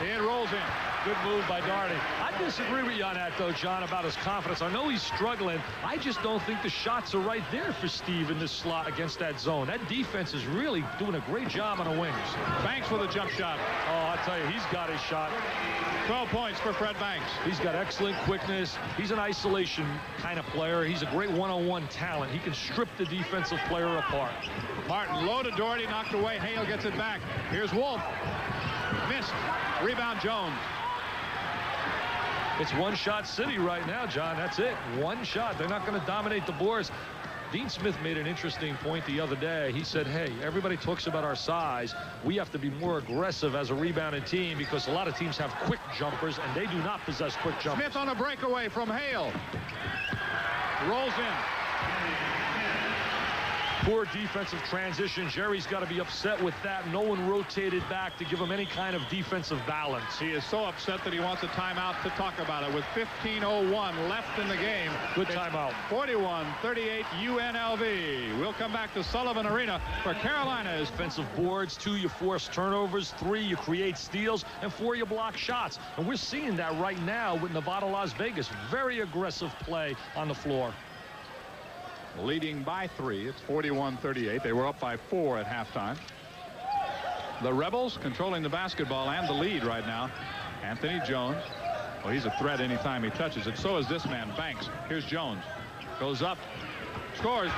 S2: It rolls in.
S3: Good move by Doherty. I disagree with you on that, though, John, about his confidence. I know he's struggling. I just don't think the shots are right there for Steve in this slot against that zone. That defense is really doing a great job on the wings.
S2: Banks with a jump shot.
S3: Oh, I tell you, he's got his shot.
S2: 12 points for Fred Banks.
S3: He's got excellent quickness. He's an isolation kind of player. He's a great one-on-one talent. He can strip the defensive player apart.
S2: Martin low to Doherty, knocked away. Hale gets it back. Here's Wolf. Missed. Rebound Jones.
S3: It's one-shot city right now, John. That's it. One shot. They're not going to dominate the boards. Dean Smith made an interesting point the other day. He said, hey, everybody talks about our size. We have to be more aggressive as a rebounding team because a lot of teams have quick jumpers, and they do not possess quick jumpers.
S2: Smith on a breakaway from Hale. Rolls in.
S3: Poor defensive transition. Jerry's got to be upset with that. No one rotated back to give him any kind of defensive balance.
S2: He is so upset that he wants a timeout to talk about it. With 15:01 left in the game.
S3: Good timeout.
S2: 41-38 UNLV. We'll come back to Sullivan Arena for Carolina's
S3: defensive boards. 2, you force turnovers. 3, you create steals. And 4, you block shots. And we're seeing that right now with Nevada, Las Vegas. Very aggressive play on the floor.
S2: Leading by 3. It's 41-38. They were up by 4 at halftime. The Rebels controlling the basketball and the lead right now. Anthony Jones. Well, he's a threat anytime he touches it. So is this man, Banks. Here's Jones. Goes up. Scores.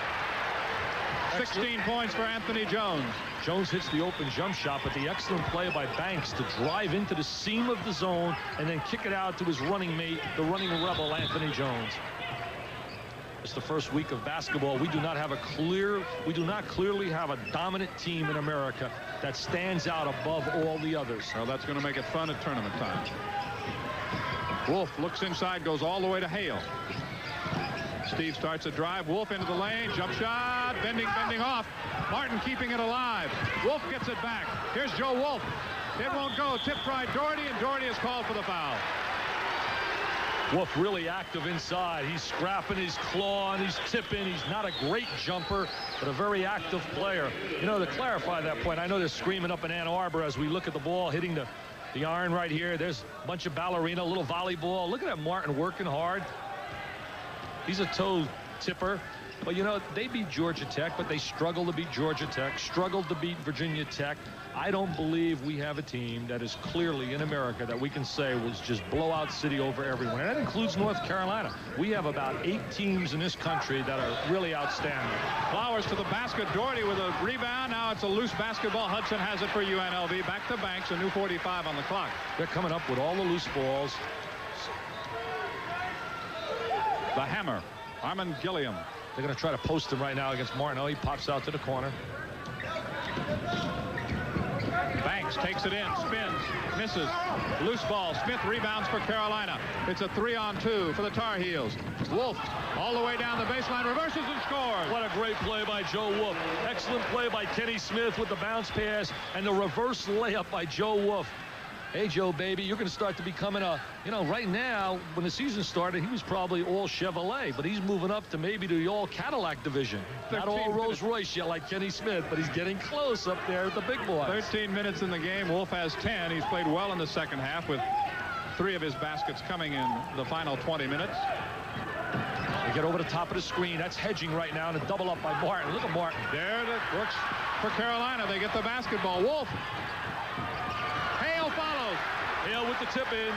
S2: 16 points for Anthony Jones.
S3: Jones hits the open jump shot, but the excellent play by Banks to drive into the seam of the zone and then kick it out to his running mate, the running Rebel, Anthony Jones. It's the first week of basketball. We do not clearly have a dominant team in America that stands out above all the others.
S2: Well, that's going to make it fun at tournament time. Wolf looks inside, goes all the way to Hale. Steve starts a drive. Wolf into the lane. Jump shot. Bending off. Martin keeping it alive. Wolf gets it back. Here's Joe Wolf. It won't go. Tipped by Doherty, and Doherty is called for the foul.
S3: Wolf really active inside. He's scrapping, he's clawing, he's tipping. He's not a great jumper, but a very active player. You know, to clarify that point, I know they're screaming up in Ann Arbor as we look at the ball hitting the iron right here. There's a bunch of ballerina, a little volleyball. Look at that Martin working hard. He's a toe tipper. But, you know, they beat Georgia Tech, but they struggled to beat Georgia Tech, struggled to beat Virginia Tech. I don't believe we have a team that is clearly in America that we can say was just blowout city over everyone. And that includes North Carolina. We have about 8 teams in this country that are really outstanding.
S2: Flowers to the basket. Doherty with a rebound. Now it's a loose basketball. Hudson has it for UNLV. Back to Banks. A new 45 on the clock.
S3: They're coming up with all the loose balls.
S2: The hammer. Armin Gilliam.
S3: They're going to try to post him right now against Martin. Oh, he pops out to the corner.
S2: Banks takes it in, spins, misses. Loose ball. Smith rebounds for Carolina. It's a 3-on-2 for the Tar Heels. Wolf all the way down the baseline, reverses and scores.
S3: What a great play by Joe Wolf. Excellent play by Kenny Smith with the bounce pass and the reverse layup by Joe Wolf. Hey, Joe, baby, you're going to start to becoming a, you know, right now, when the season started, he was probably all Chevrolet, but he's moving up to maybe the all Cadillac division. Not all Rolls Royce yet like Kenny Smith, but he's getting close up there with the big boys.
S2: 13 minutes in the game. Wolf has 10. He's played well in the second half with 3 of his baskets coming in the final 20 minutes.
S3: They get over the top of the screen. That's hedging right now, and a double up by Martin. Look at Martin.
S2: There it works for Carolina. They get the basketball. Wolf. Hale follows.
S3: Hale with the tip in.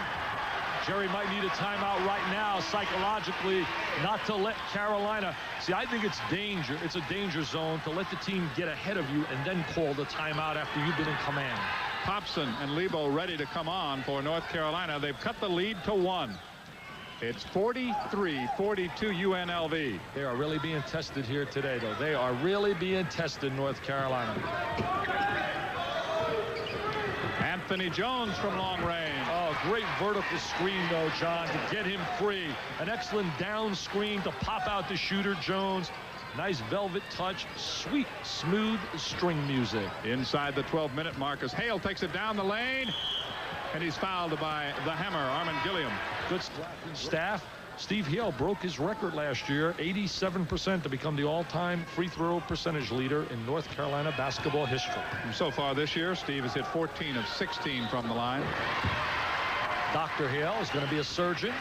S3: Jerry might need a timeout right now psychologically not to let Carolina. See, I think it's danger. It's a danger zone to let the team get ahead of you and then call the timeout after you've been in command.
S2: Hobson and Lebo ready to come on for North Carolina. They've cut the lead to 1. It's 43-42 UNLV.
S3: They are really being tested here today, though. They are really being tested, North Carolina.
S2: Anthony Jones from long range.
S3: Oh, great vertical screen, though, John, to get him free. An excellent down screen to pop out the shooter, Jones. Nice velvet touch, sweet, smooth string music.
S2: Inside the 12-minute mark as Hale takes it down the lane. And he's fouled by the hammer, Armin Gilliam.
S3: Good staff. Steve Hale broke his record last year, 87%, to become the all-time free throw percentage leader in North Carolina basketball history.
S2: And so far this year, Steve has hit 14 of 16 from the line.
S3: Dr. Hale is going to be a surgeon.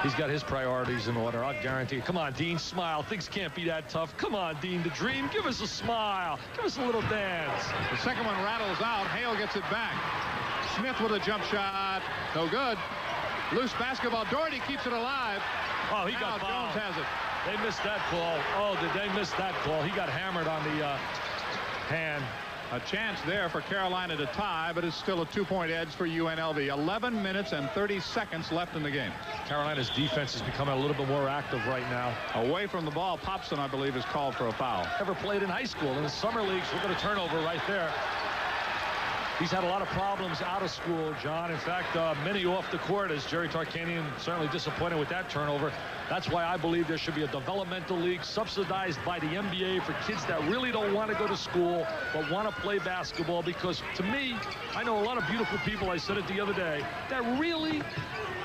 S3: He's got his priorities in order, I'll guarantee. Come on, Dean, smile. Things can't be that tough. Come on, Dean, the dream. Give us a smile. Give us a little dance.
S2: The second one rattles out. Hale gets it back. Smith with a jump shot. No good. Loose basketball. Doherty keeps it alive.
S3: Oh, he got fouled.
S2: Jones has it.
S3: They missed that call. Oh, did they miss that call? He got hammered on the hand.
S2: A chance there for Carolina to tie, but it's still a 2-point edge for UNLV. 11 minutes and 30 seconds left in the game.
S3: Carolina's defense is becoming a little bit more active right now.
S2: Away from the ball, Popson, I believe, is called for a foul.
S3: Never played in high school. In the summer leagues, look at a turnover right there. He's had a lot of problems out of school, John. In fact, many off the court, as Jerry Tarkanian certainly disappointed with that turnover. That's why I believe there should be a developmental league subsidized by the NBA for kids that really don't want to go to school but want to play basketball. Because to me, I know a lot of beautiful people, I said it the other day, that really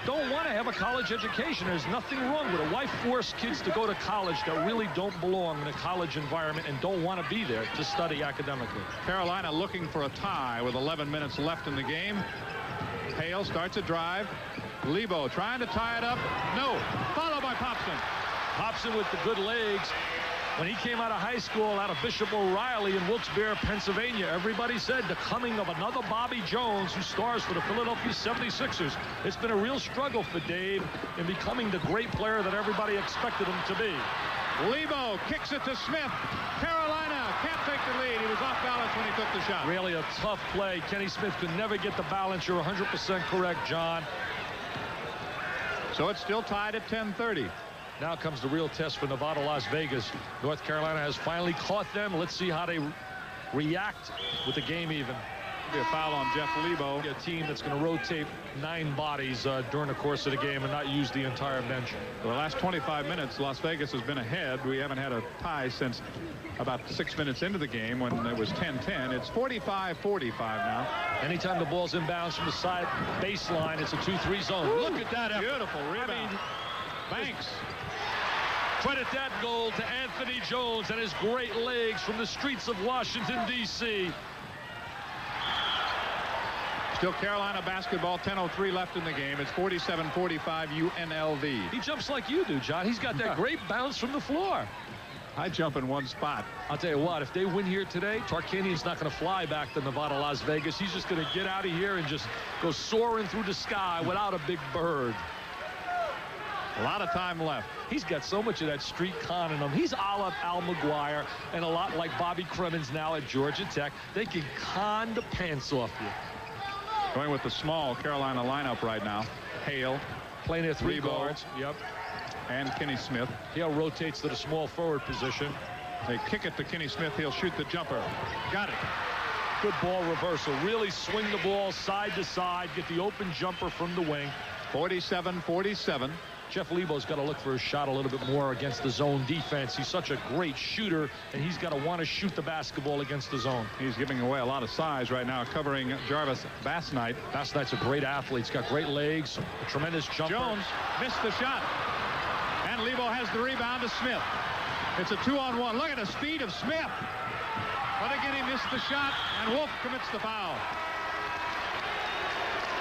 S3: don't want to have a college education. There's nothing wrong with it. Why force kids to go to college that really don't belong in a college environment and don't want to be there to study academically?
S2: Carolina looking for a tie with 11 minutes left in the game. Hale starts a drive. Lebo trying to tie it up. No. Followed by Popson.
S3: Popson with the good legs. When he came out of high school out of Bishop O'Reilly in Wilkes-Barre, Pennsylvania, everybody said the coming of another Bobby Jones who stars for the Philadelphia 76ers. It's been a real struggle for Dave in becoming the great player that everybody expected him to be.
S2: Lebo kicks it to Smith. Carolina can't take the lead. He was off balance when he took the shot.
S3: Really a tough play. Kenny Smith could never get the balance. You're 100% correct, John.
S2: So it's still tied at 10:30.
S3: Now comes the real test for Nevada, Las Vegas. North Carolina has finally caught them. Let's see how they react with the game even.
S2: Be a foul on Jeff Lebo.
S3: A team that's going to rotate 9 bodies during the course of the game and not use the entire bench.
S2: For the last 25 minutes, Las Vegas has been ahead. We haven't had a tie since about 6 minutes into the game when it was 10-10. It's 45-45 now.
S3: Anytime the ball's inbounds from the side baseline, it's a 2-3 zone.
S2: Woo!
S3: Look at that effort.
S2: Beautiful rebound. Banks.
S3: Credit that goal to Anthony Jones and his great legs from the streets of Washington, D.C.
S2: Still Carolina basketball, 10:03 left in the game. It's 47-45 UNLV.
S3: He jumps like you do, John. He's got that great bounce from the floor.
S2: I jump in one spot.
S3: I'll tell you what, if they win here today, Tarkanian's not going to fly back to Nevada, Las Vegas. He's just going to get out of here and just go soaring through the sky without a big bird.
S2: A lot of time left.
S3: He's got so much of that street con in him. He's a la Al McGuire and a lot like Bobby Cremins now at Georgia Tech. They can con the pants off you.
S2: Going with the small Carolina lineup right now. Hale.
S3: Playing their 3
S2: Lebo.
S3: guards. Yep.
S2: And Kenny Smith.
S3: Hale rotates to the small forward position.
S2: They kick it to Kenny Smith. He'll shoot the jumper. Got it.
S3: Good ball reversal. Really swing the ball side to side. Get the open jumper from the wing.
S2: 47-47.
S3: Jeff Lebo's got to look for his shot a little bit more against the zone defense. He's such a great shooter, and he's got to want to shoot the basketball against the zone.
S2: He's giving away a lot of size right now, covering Jarvis Bassnight.
S3: Bassnight's a great athlete. He's got great legs, a tremendous jumper.
S2: Jones missed the shot. And Lebo has the rebound to Smith. It's a 2-on-1. Look at the speed of Smith. But again, he missed the shot, and Wolf commits the foul.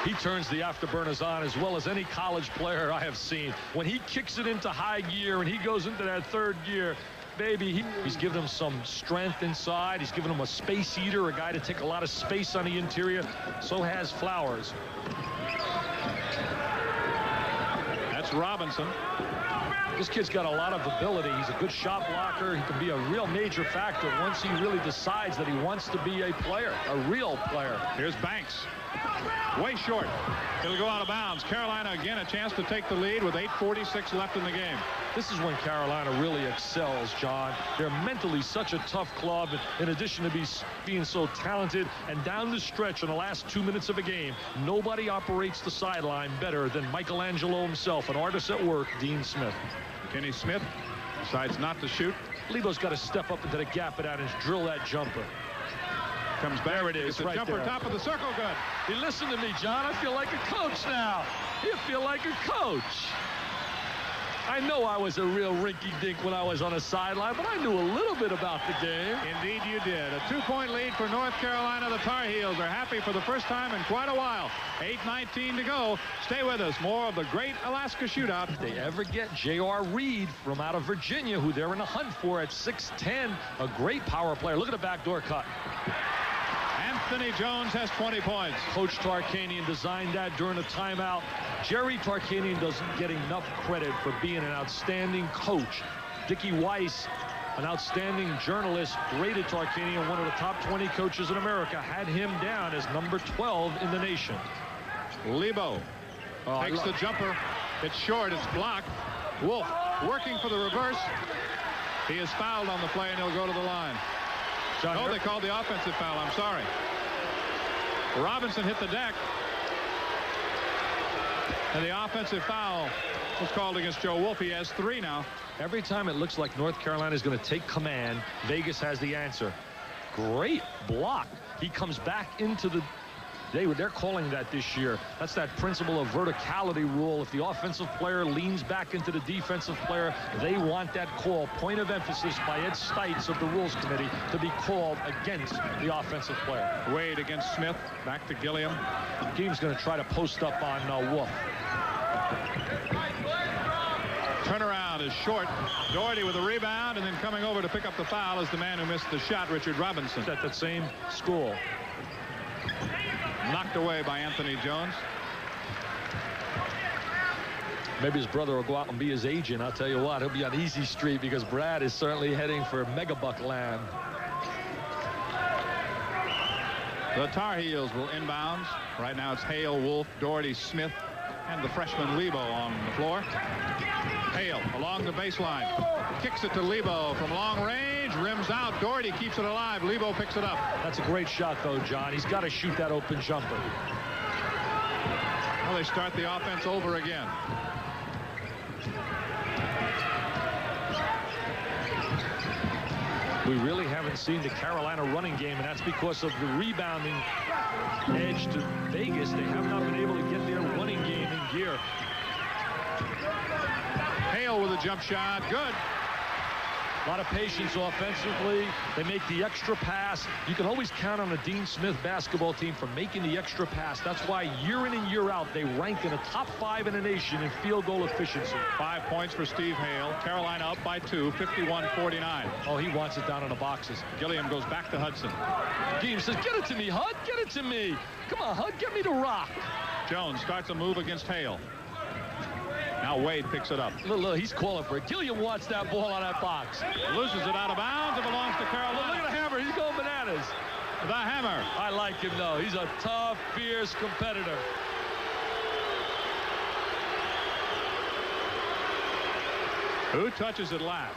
S3: He turns the afterburners on as well as any college player I have seen. When he kicks it into high gear and he goes into that third gear, baby, he's given him some strength inside. He's given him a space eater, a guy to take a lot of space on the interior. So has Flowers.
S2: That's Robinson.
S3: This kid's got a lot of ability. He's a good shot blocker. He can be a real major factor once he really decides that he wants to be a player, a real player.
S2: Here's Banks. Way short. It'll go out of bounds. Carolina again a chance to take the lead with 8:46 left in the game.
S3: This is when Carolina really excels, John. They're mentally such a tough club, in addition to being so talented. And down the stretch in the last 2 minutes of a game, nobody operates the sideline better than Michelangelo himself, an artist at work, Dean Smith.
S2: Kenny Smith decides not to shoot.
S3: Lebo's got to step up into the gap and drill that jumper.
S2: Comes back.
S3: There it is,
S2: it's a
S3: right
S2: jumper
S3: there.
S2: Top of the circle, good.
S3: Hey, listen to me, John. I feel like a coach now. You feel like a coach. I know I was a real rinky-dink when I was on a sideline, but I knew a little bit about the game.
S2: Indeed you did. A 2-point lead for North Carolina. The Tar Heels are happy for the first time in quite a while. 8:19 to go. Stay with us. More of the great Alaska Shootout.
S3: If they ever get J.R. Reed from out of Virginia, who they're in the hunt for at 6'10", a great power player. Look at the backdoor cut.
S2: Anthony Jones has 20 points.
S3: Coach Tarkanian designed that during a timeout. Jerry Tarkanian doesn't get enough credit for being an outstanding coach. Dickie Weiss, an outstanding journalist, rated Tarkanian one of the top 20 coaches in America, had him down as number 12 in the nation.
S2: Lebo takes the jumper. It's short. It's blocked. Wolf working for the reverse. He is fouled on the play, and he'll go to the line. No, they called the offensive foul. I'm sorry. Robinson hit the deck. And the offensive foul was called against Joe Wolf. He has 3 now.
S3: Every time it looks like North Carolina is going to take command, Vegas has the answer. Great block. He comes back into the... They're calling that this year. That's that principle of verticality rule. If the offensive player leans back into the defensive player, they want that call. Point of emphasis by Ed Stites of the Rules Committee to be called against the offensive player.
S2: Wade against Smith. Back to Gilliam.
S3: Game's going to try to post up on Wolf.
S2: Turnaround is short. Doherty with a rebound, and then coming over to pick up the foul is the man who missed the shot, Richard Robinson.
S3: At that same school.
S2: Knocked away by Anthony Jones.
S3: Maybe his brother will go out and be his agent. I'll tell you what, he'll be on easy street because Brad is certainly heading for megabuck land.
S2: The Tar Heels will inbounds. Right now it's Hale, Wolf, Doherty, Smith, and the freshman Lebo on the floor. Hale along the baseline. Kicks it to Lebo from long range. Rims out. Doherty keeps it alive. Lebo picks it up.
S3: That's a great shot, though, John. He's got to shoot that open jumper.
S2: Well, they start the offense over again.
S3: We really haven't seen the Carolina running game, and that's because of the rebounding edge to Vegas. They have not been able to get their running game in gear.
S2: Hale with a jump shot. Good.
S3: A lot of patience offensively. They make the extra pass. You can always count on the Dean Smith basketball team for making the extra pass. That's why year in and year out they rank in the top 5 in the nation in field goal efficiency.
S2: 5 points for Steve Hale. Carolina up by 2, 51-49.
S3: Oh, he wants it down in the boxes.
S2: Gilliam goes back to Hudson.
S3: Game says, get it to me, Hud. Get it to me. Come on, Hud. Get me the rock.
S2: Jones starts a move against Hale. Now Wade picks it up.
S3: Look, he's calling for it. Gilliam wants that ball on that box.
S2: Loses it out of bounds. It belongs to Carolina.
S3: Look at the hammer. He's going bananas.
S2: The hammer.
S3: I like him, though. He's a tough, fierce competitor.
S2: Who touches it last?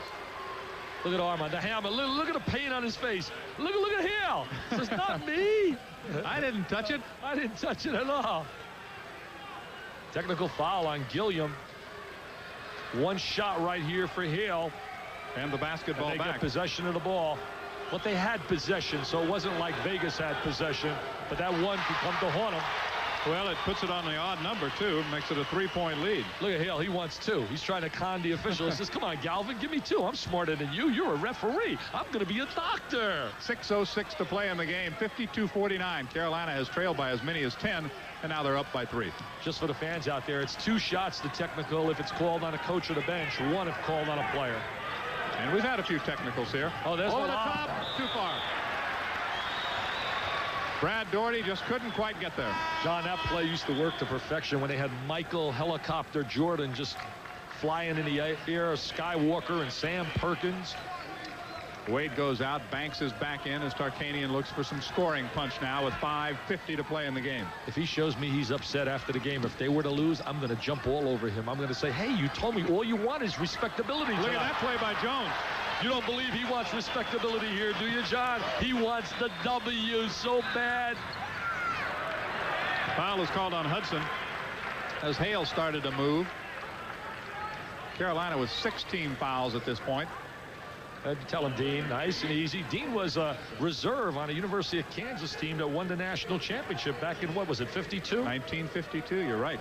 S3: Look at Armand. The hammer. Look at the pain on his face. Look at Hale. This is not me.
S2: I didn't touch it.
S3: I didn't touch it at all. Technical foul on Gilliam. One shot right here for Hale.
S2: And the basketball
S3: and they
S2: back.
S3: get possession of the ball. But they had possession, so it wasn't like Vegas had possession. But that one could come to haunt them.
S2: Well, it puts it on the odd number, too. Makes it a 3-point lead.
S3: Look at Hale. He wants 2. He's trying to con the official. He says, come on, Galvin, give me 2. I'm smarter than you. You're a referee. I'm going to be a doctor.
S2: 6:06 to play in the game. 52-49. Carolina has trailed by as many as 10, and now they're up by 3.
S3: Just for the fans out there, it's 2 shots to technical if it's called on a coach or the bench, 1 if called on a player.
S2: And we've had a few technicals here.
S3: Oh, there's
S2: over the top. Too far. Brad Daugherty just couldn't quite get there.
S3: John, that play used to work to perfection when they had Michael Helicopter Jordan just flying in the air, Skywalker and Sam Perkins.
S2: Wade goes out. Banks is back in as Tarkanian looks for some scoring punch now with 5:50 to play in the game.
S3: If he shows me he's upset after the game, if they were to lose, I'm going to jump all over him. I'm going to say, hey, you told me all you want is respectability.
S2: Look at that play by Jones.
S3: You don't believe he wants respectability here, do you, John? He wants the W so bad.
S2: Foul is called on Hudson as Hale started to move. Carolina with 16 fouls at this point.
S3: Tell him, Dean, nice and easy. Dean was a reserve on a University of Kansas team that won the national championship back in, what was it, 52?
S2: 1952, you're right.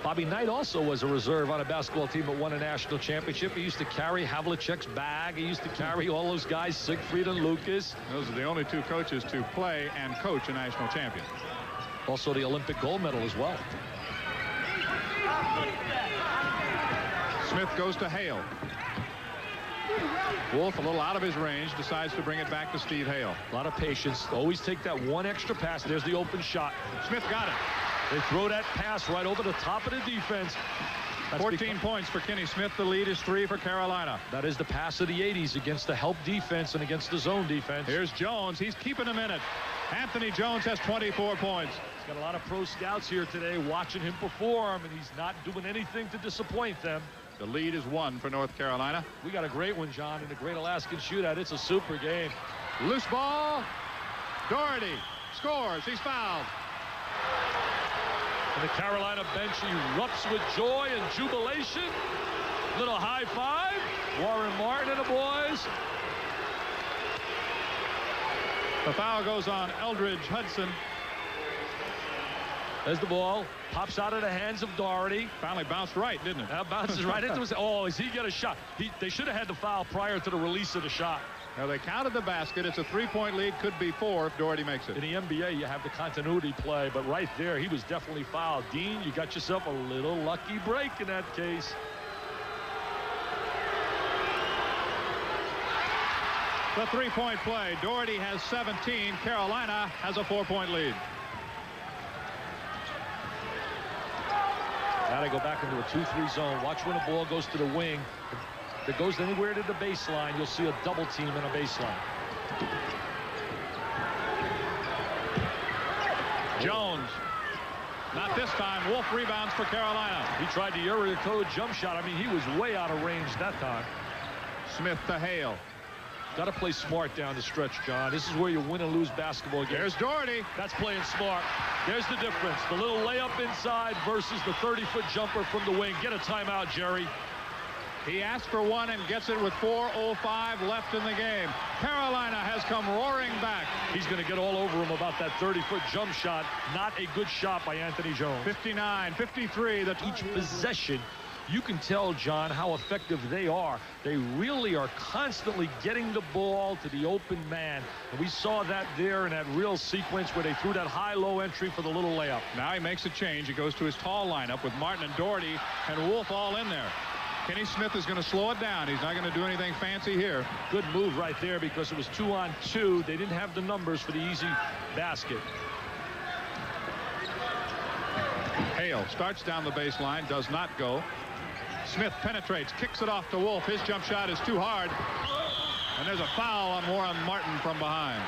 S3: Bobby Knight also was a reserve on a basketball team that won a national championship. He used to carry Havlicek's bag. He used to carry all those guys, Siegfried and Lucas.
S2: Those are the only 2 coaches to play and coach a national champion.
S3: Also the Olympic gold medal as well.
S2: Smith goes to Hale. Wolf, a little out of his range, decides to bring it back to Steve Hale.
S3: A lot of patience. Always take that 1 extra pass. There's the open shot.
S2: Smith got it.
S3: They throw that pass right over the top of the defense.
S2: That's 14 points for Kenny Smith. The lead is 3 for Carolina.
S3: That is the pass of the 80s against the help defense and against the zone defense.
S2: Here's Jones. He's keeping him in it. Anthony Jones has 24 points.
S3: He's got a lot of pro scouts here today watching him perform, and he's not doing anything to disappoint them.
S2: The lead is 1 for North Carolina.
S3: We got a great one, John, in the Great Alaskan Shootout. It's a super game.
S2: Loose ball. Daugherty scores. He's fouled.
S3: And the Carolina bench erupts with joy and jubilation. Little high five. Warren Martin and the boys.
S2: The foul goes on Eldridge Hudson.
S3: There's the ball. Pops out of the hands of Daugherty.
S2: Finally bounced right, didn't it?
S3: That bounces right into his. Oh, does he get a shot? They should have had the foul prior to the release of the shot.
S2: Now they counted the basket. It's a 3-point lead. Could be 4 if Daugherty makes it.
S3: In the NBA, you have the continuity play, but right there, he was definitely fouled. Dean, you got yourself a little lucky break in that case.
S2: The 3-point play. Daugherty has 17. Carolina has a 4-point lead.
S3: Now they go back into a 2-3 zone. Watch when the ball goes to the wing. If it goes anywhere to the baseline, you'll see a double team in a baseline.
S2: Jones. Not this time. Wolf rebounds for Carolina.
S3: He tried the area code jump shot. I mean, he was way out of range that time.
S2: Smith to Hale.
S3: Got to play smart down the stretch, John. This is where you win and lose basketball games.
S2: There's Daugherty.
S3: That's playing smart. There's the difference. The little layup inside versus the 30-foot jumper from the wing. Get a timeout, Jerry.
S2: He asked for one and gets it with 4:05 left in the game. Carolina has come roaring back.
S3: He's going to get all over him about that 30-foot jump shot. Not a good shot by Anthony Jones.
S2: 59-53.
S3: Each possession, you can tell, John, how effective they are. They really are constantly getting the ball to the open man. And we saw that there in that real sequence where they threw that high-low entry for the little layup.
S2: Now he makes a change. He goes to his tall lineup with Martin and Daugherty and Wolf all in there. Kenny Smith is going to slow it down. He's not going to do anything fancy here.
S3: Good move right there because it was 2-on-2. They didn't have the numbers for the easy basket.
S2: Hale starts down the baseline, does not go. Smith penetrates, kicks it off to Wolf. His jump shot is too hard. And there's a foul on Warren Martin from behind.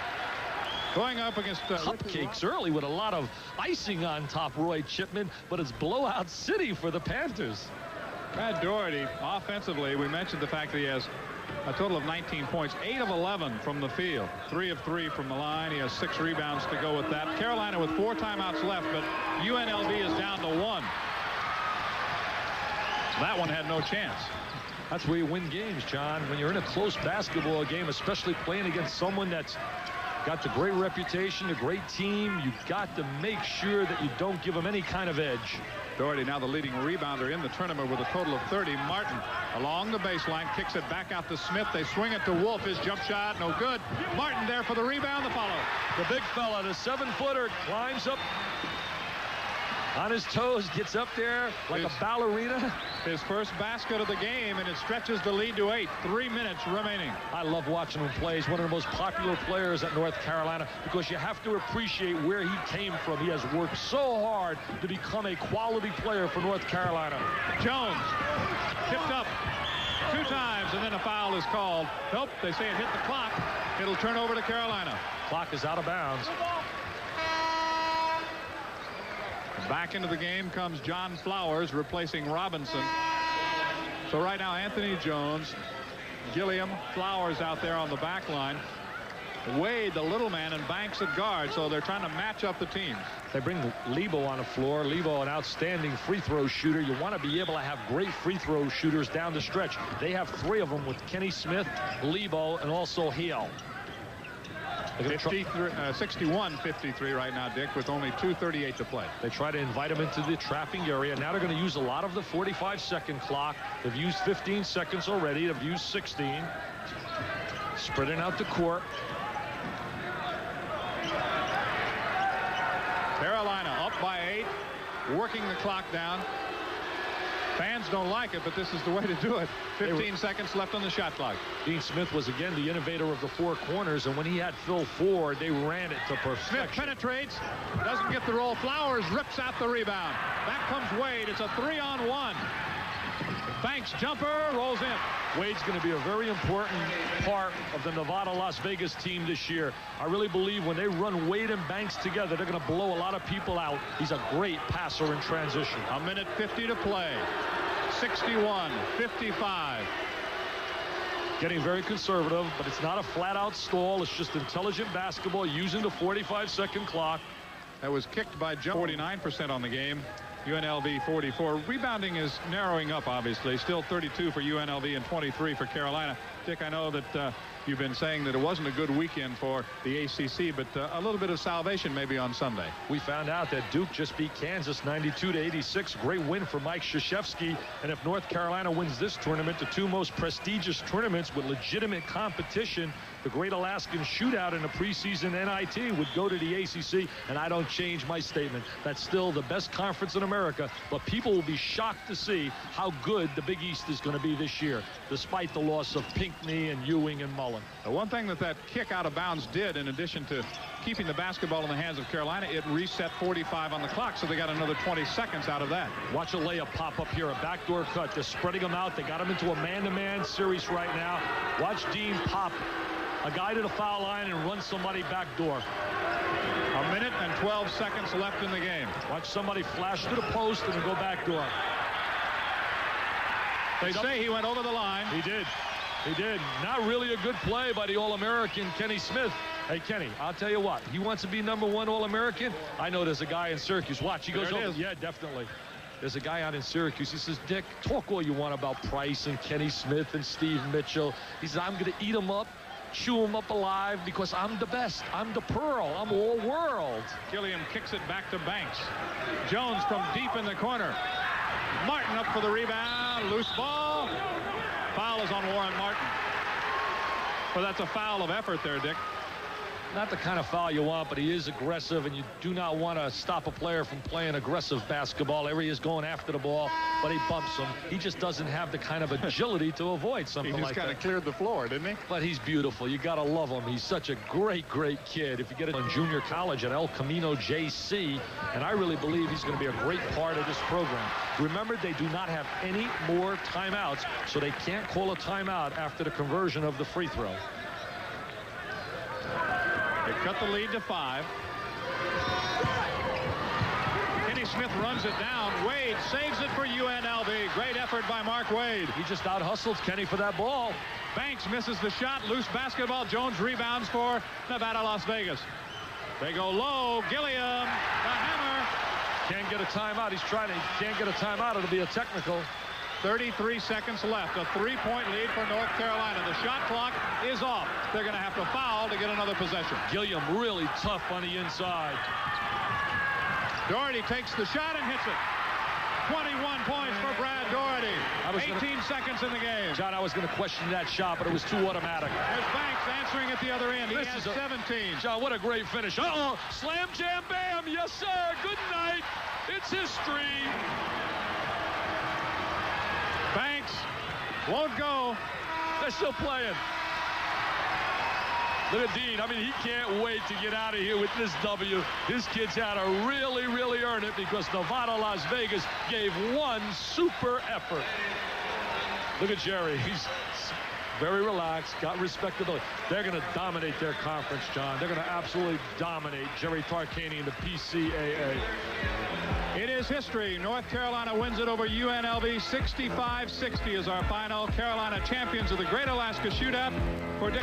S2: Going up against
S3: cupcakes early with a lot of icing on top, Roy Chipman, but it's blowout city for the Panthers.
S2: Brad Daugherty, offensively, we mentioned the fact that he has a total of 19 points, 8 of 11 from the field, 3 of 3 from the line. He has 6 rebounds to go with that. Carolina with 4 timeouts left, but UNLV is down to 1. That one had no chance.
S3: That's where you win games, John. When you're in a close basketball game, especially playing against someone that's got the great reputation, a great team. You've got to make sure that you don't give them any kind of edge.
S2: Doherty now the leading rebounder in the tournament with a total of 30. Martin along the baseline, kicks it back out to Smith. They swing it to Wolf. His jump shot, no good. Martin there for the rebound, the follow.
S3: The big fella, the 7-footer, climbs up on his toes, gets up there like a ballerina.
S2: His first basket of the game, and it stretches the lead to 8. 3 minutes remaining.
S3: I love watching him play. He's one of the most popular players at North Carolina because you have to appreciate where he came from. He has worked so hard to become a quality player for North Carolina.
S2: Jones tipped up 2 times, and then a foul is called. Nope, they say it hit the clock. It'll turn over to Carolina.
S3: Clock is out of bounds.
S2: Back into the game comes John Flowers, replacing Robinson. So right now, Anthony Jones, Gilliam, Flowers out there on the back line. Wade, the little man, and Banks at guard. So they're trying to match up the teams.
S3: They bring Lebo on the floor. Lebo, an outstanding free throw shooter. You want to be able to have great free throw shooters down the stretch. They have 3 of them with Kenny Smith, Lebo, and also Heel.
S2: 61-53 right now, Dick, with only 2:38 to play.
S3: They try to invite him into the trapping area. Now they're going to use a lot of the 45-second clock. They've used 15 seconds already. They've used 16. Spreading out the court.
S2: Carolina up by 8, working the clock down. Fans don't like it, but this is the way to do it. 15 seconds left on the shot clock.
S3: Dean Smith was again the innovator of the 4 corners, and when he had Phil Ford, they ran it to perfection.
S2: Smith penetrates, doesn't get the roll. Flowers rips out the rebound. Back comes Wade. It's a 3-on-1. Banks jumper rolls in.
S3: Wade's going to be a very important part of the Nevada-Las Vegas team this year. I really believe when they run Wade and Banks together, they're going to blow a lot of people out. He's a great passer in transition.
S2: 1:50 to play. 61-55.
S3: Getting very conservative, but it's not a flat-out stall. It's just intelligent basketball using the 45-second clock.
S2: That was kicked by Jump. 49% on the game. UNLV 44. Rebounding is narrowing up, obviously. Still 32 for UNLV and 23 for Carolina. Dick, I know that you've been saying that it wasn't a good weekend for the ACC, but a little bit of salvation maybe on Sunday.
S3: We found out that Duke just beat Kansas 92-86. Great win for Mike Krzyzewski. And if North Carolina wins this tournament, the 2 most prestigious tournaments with legitimate competition, the Great Alaskan Shootout in the preseason NIT would go to the ACC, and I don't change my statement. That's still the best conference in America, but people will be shocked to see how good the Big East is going to be this year, despite the loss of Pinckney and Ewing and Mullen.
S2: The one thing that kick out of bounds did, in addition to keeping the basketball in the hands of Carolina, it reset 45 on the clock, so they got another 20 seconds out of that.
S3: Watch a layup pop up here, a backdoor cut. They're spreading them out. They got them into a man-to-man series right now. Watch Dean pop a guy to the foul line and run somebody back door.
S2: 1:12 seconds left in the game.
S3: Watch somebody flash to the post and then go back door.
S2: They say he went over the line.
S3: He did. He did. Not really a good play by the All-American Kenny Smith. Hey, Kenny, I'll tell you what. He wants to be #1 All-American. I know there's a guy in Syracuse. Watch, he goes over. Yeah, definitely. There's a guy out in Syracuse. He says, Dick, talk all you want about Price and Kenny Smith and Steve Mitchell. He says, I'm going to eat him up, chew him up alive because I'm the best. I'm the pearl. I'm all world.
S2: Gilliam kicks it back to Banks. Jones from deep in the corner. Martin up for the rebound. Loose ball. Foul is on Warren Martin. Well, that's a foul of effort there, Dick.
S3: Not the kind of foul you want, but he is aggressive, and you do not want to stop a player from playing aggressive basketball. There he is going after the ball, but he bumps him. He just doesn't have the kind of agility to avoid something like that.
S2: He just kind of cleared the floor, didn't he?
S3: But he's beautiful. You got to love him. He's such a great, great kid. If you get it in junior college at El Camino JC, and I really believe he's going to be a great part of this program. Remember, they do not have any more timeouts, so they can't call a timeout after the conversion of the free throw.
S2: They cut the lead to 5. Kenny Smith runs it down. Wade saves it for UNLV. Great effort by Mark Wade.
S3: He just out-hustles Kenny for that ball.
S2: Banks misses the shot. Loose basketball. Jones rebounds for Nevada, Las Vegas. They go low. Gilliam, the hammer.
S3: Can't get a timeout. He's trying to. He can't get a timeout. It'll be a technical.
S2: 33 seconds left. A 3-point lead for North Carolina. The shot clock is off. They're going to have to foul to get another possession.
S3: Gilliam really tough on the inside.
S2: Doherty takes the shot and hits it. 21 points for Brad Doherty. 18 seconds in the game.
S3: John, I was going to question that shot, but it was too automatic.
S2: There's Banks answering at the other end. He has 17.
S3: John, what a great finish. Uh-oh, slam, jam, bam. Yes, sir. Good night. It's history.
S2: Banks won't go.
S3: They're still playing. Look at Dean. I mean, he can't wait to get out of here with this W. His kids had to really, really earn it because Nevada, Las Vegas gave one super effort. Look at Jerry. He's very relaxed, got respectability. They're going to dominate their conference, John. They're going to absolutely dominate Jerry Tarkanian, the PCAA.
S2: It is history. North Carolina wins it over UNLV. 65-60 is our final. Carolina champions of the Great Alaska Shootout. For Dick